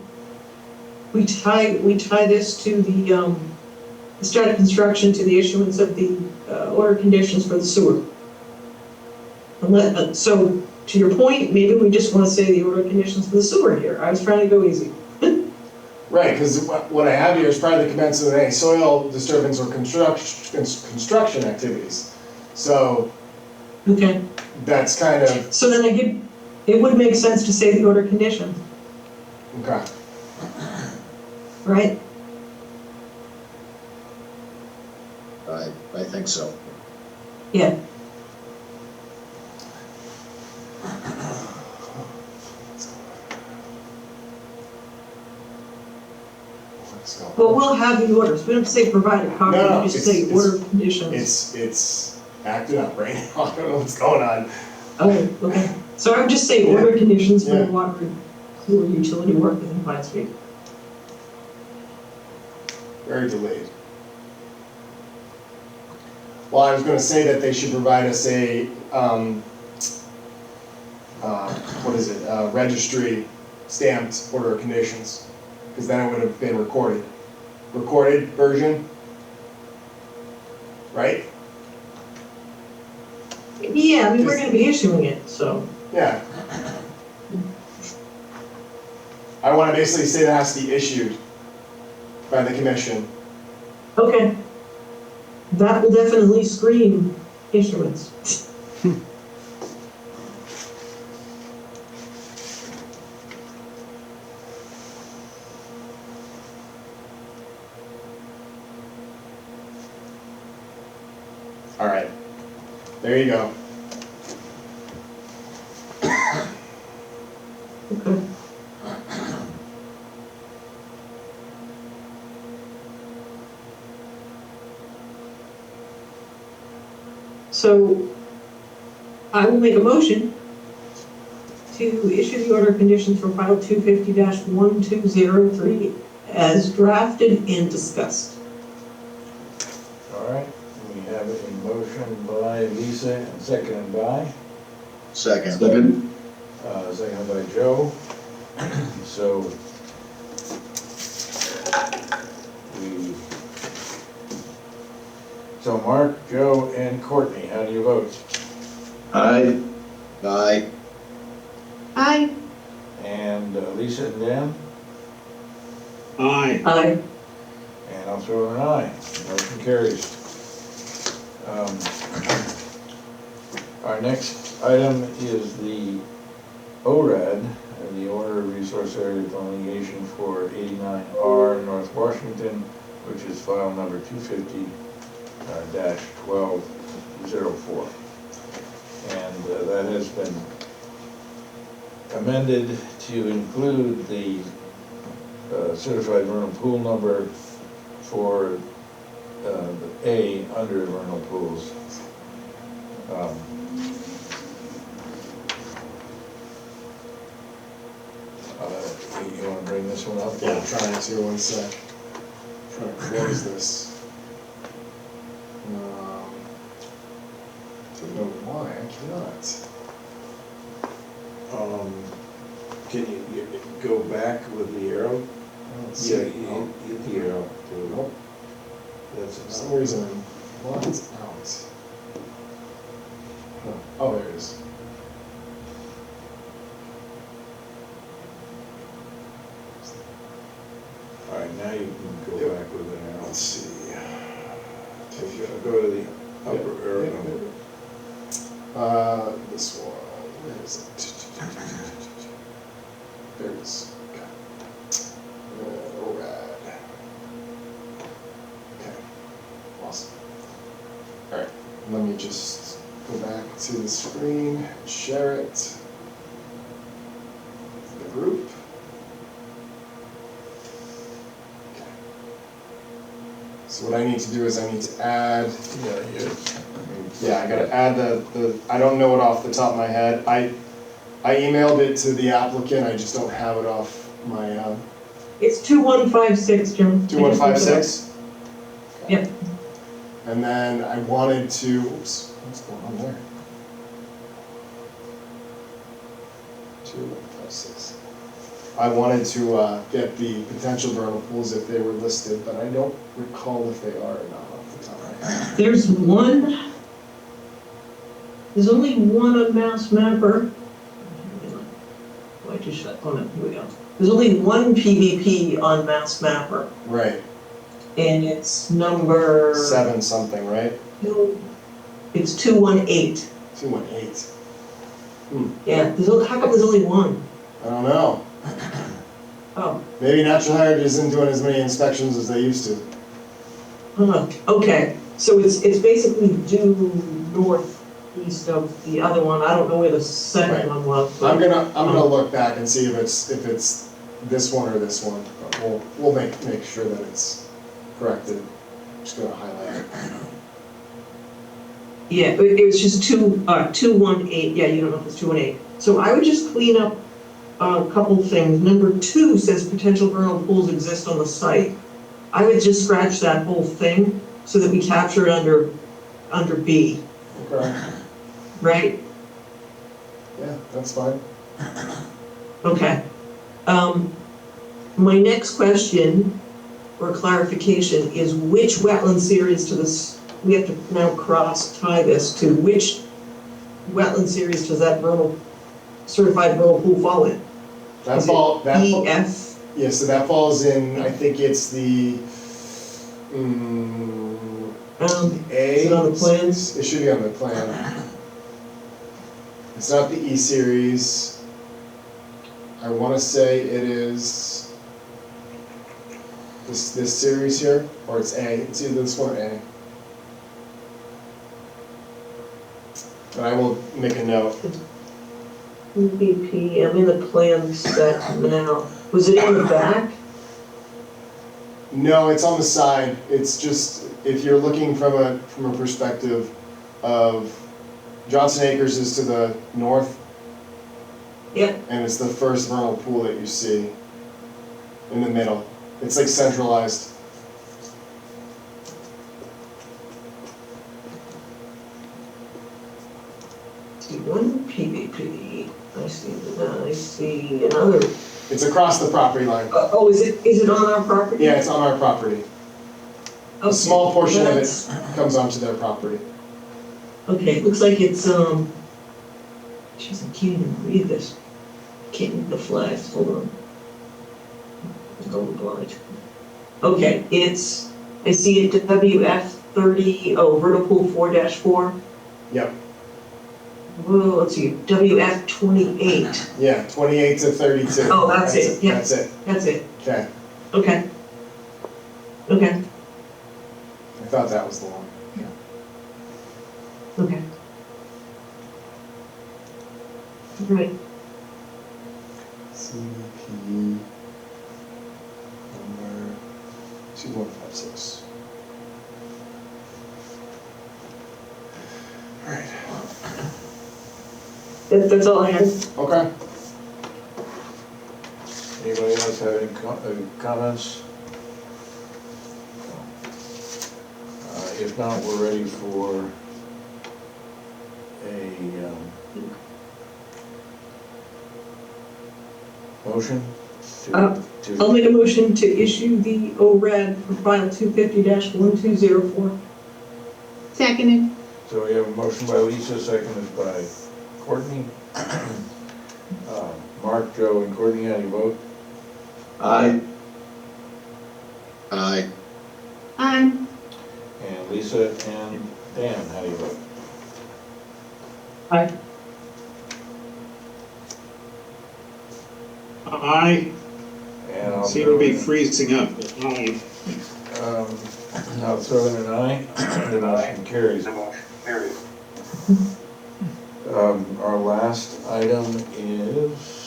we tie this to the start of construction to the issuance of the order of conditions for the sewer. So, to your point, maybe we just want to say the order of conditions for the sewer here. I was trying to go easy.
Right, because what I have here is prior to the commencement of any soil disturbance or construction activities. So
Okay,
that's kind of,
so then it would make sense to say the order of conditions,
okay.
right?
I think so.
Yeah.
Let's go.
But we'll have the orders. We don't say provide a copy,
No,
we just
it's-
say order of conditions.
It's acting up right now, I don't know what's going on.
Okay. So I would just say order of conditions for
Yeah.
the water and sewer utility work within Pine Street.
Very delayed. Well, I was gonna say that they should provide us a, what is it, registry stamped order of conditions, because then it would have been recorded. Recorded version, right?
Yeah, I mean, we're gonna be issuing it, so.
Yeah. I wanna basically say that has to be issued by the commission.
Okay. That will definitely scream issuance.
All right, there you go.
Okay. So I will make a motion to issue the order of conditions for file 250-1203 as drafted and discussed.
All right, we have it in motion by Lisa and seconded by?
Second.
Second.
Seconded by Joe. So Mark, Joe, and Courtney, how do you vote?
Aye.
Aye.
Aye.
And Lisa and Dan?
Aye.
Aye.
And I'll throw in an aye. Motion carries. Our next item is the ORAD, the Order of Resource Area Delineation for 89R North Washington, which is file number 250-1204. And that has been amended to include the certified vernal pool number for the A under vernal pools. You want to bring this one up?
Yeah, I'm trying to, one sec. Trying to close this. Don't know why, I cannot.
Can you go back with the arrow?
I don't see it.
Hit the arrow.
Nope.
That's
For some reason, I'm locked out. Oh, there it is.
All right, now you can go
Yep.
back with an arrow.
Let's see.
Go to the upper arrow number.
This one, where is it? There it is. Okay. ORAD. Okay, awesome. All right, let me just go back to the screen, share it. The group. So what I need to do is I need to add,
Yeah,
I gotta add I don't know it off the top of my head. I emailed it to the applicant, I just don't have it off my,
It's 2156, Jim.
2156?
Yep.
And then I wanted to, oops, what's going on there? 2156. I wanted to get the potential vernal pools if they were listed, but I don't recall if they are or not off the top of my head.
There's only one on Mass Mapper. Why just shut, oh no, here we go. There's only one PVP on Mass Mapper,
Right,
and it's number.
7 something, right?
No, it's 218.
218.
Yeah, how come there's only one?
I don't know.
Oh,
Maybe Natural Heritage isn't doing as many inspections as they used to.
okay, so it's basically due northeast of the other one. I don't know where the second one was.
I'm gonna look back and see if it's this one or this one. But we'll make sure that it's corrected. Just gonna highlight it.
Yeah, it was just 218, yeah, you don't know if it's 218. So I would just clean up a couple things. Number 2 says potential vernal pools exist on the site. I would just scratch that whole thing so that we capture it under B,
Okay.
right?
Yeah, that's fine.
Okay. My next question or clarification is which wetland series to this, we have to now tie this to which wetland series does that certified vernal pool fall in? EF?
Yeah, so that falls in, I think it's the, A.
Is it on the plans?
It should be on the plan. It's not the E series. I wanna say it is this series here, or it's A, it's either this one or A. But I will make a note.
MVP, I'm in the plan set now. Was it in the back?
No, it's on the side. It's just, if you're looking from a perspective of, Johnson Acres is to the north.
Yeah.
And it's the first vernal pool that you see in the middle. It's like centralized.
See one PVP. I see another.
It's across the property line.
Oh, is it on our property?
Yeah, it's on our property. A
Okay.
small portion of it comes onto their property.
Okay, it looks like it's, jeez, I can't even read this. Can't read the flags, hold on. I'm going blind. Okay, I see it WF30, vernal pool 4-4.
Yep.
Whoa, let's see, WF28.
Yeah, 28 to 32.
Oh, that's it, yeah.
That's it.
That's it,
Okay.
okay. Okay,
I thought that was the one.
okay. Right.
CVP number 2156. All right.
That's all I had.
Okay.
Anybody else have any comments? If not, we're ready for a motion to.
I'll make a motion to issue the ORAD for file 250-1204.
Seconded.
So we have a motion by Lisa, seconded by Courtney. Mark, Joe, and Courtney, how do you vote?
Aye. Aye.
Aye.
And Lisa and Dan, how do you vote?
Aye.
Aye.
And I'll
Seem
throw
to be
in,
freezing up. Aye.
I'll throw in an aye. The motion carries. Our last item is.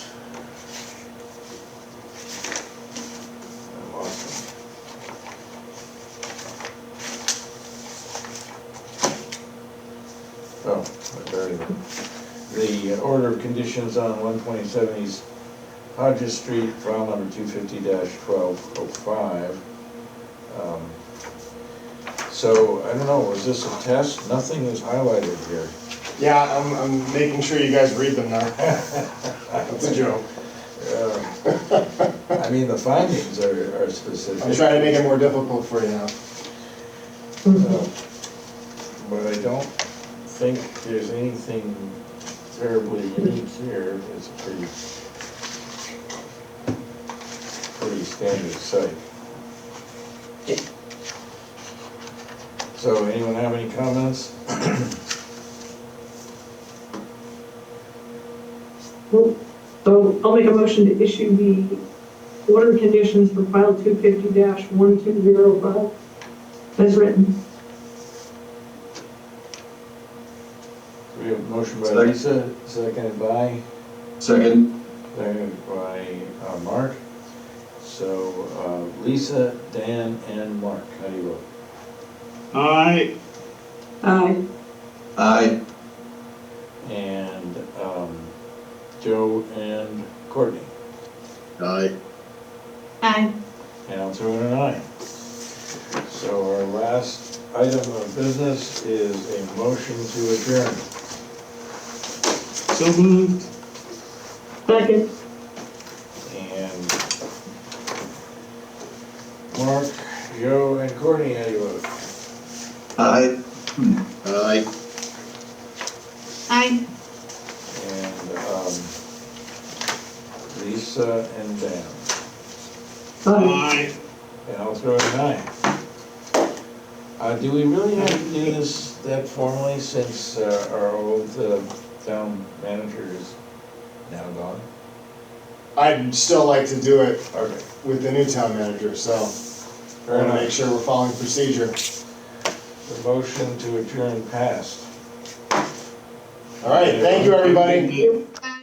I lost favor. The order of conditions on 127 East Hodges Street, file number 250-1205. So, I don't know, was this a test? Nothing is highlighted here.
Yeah, I'm making sure you guys read them now. That's a joke.
I mean, the findings are specific.
I'm trying to make it more difficult for you now.
But I don't think there's anything terribly unique here. It's a pretty standard site. So, anyone have any comments?
So I'll make a motion to issue the order conditions for file 250-1205 as written.
We have a motion by
Second.
Lisa, seconded by?
Second.
Seconded by Mark. So Lisa, Dan, and Mark, how do you vote?
Aye.
Aye.
Aye.
And Joe and Courtney.
Aye.
Aye.
And I'll throw in an aye. So our last item of business is a motion to adjourn.
So moved.
Second.
And Mark, Joe, and Courtney, how do you vote?
Aye.
Aye.
Aye.
And Lisa and Dan.
Aye.
And I'll throw in an aye. Do we really have to do this that formally since our old town manager is now gone?
I'd still like to do it
Okay.
with the new town manager, so I
Fair
want to
enough.
make sure we're following procedure.
The motion to adjourn passed.
All right, thank you, everybody.
Thank you.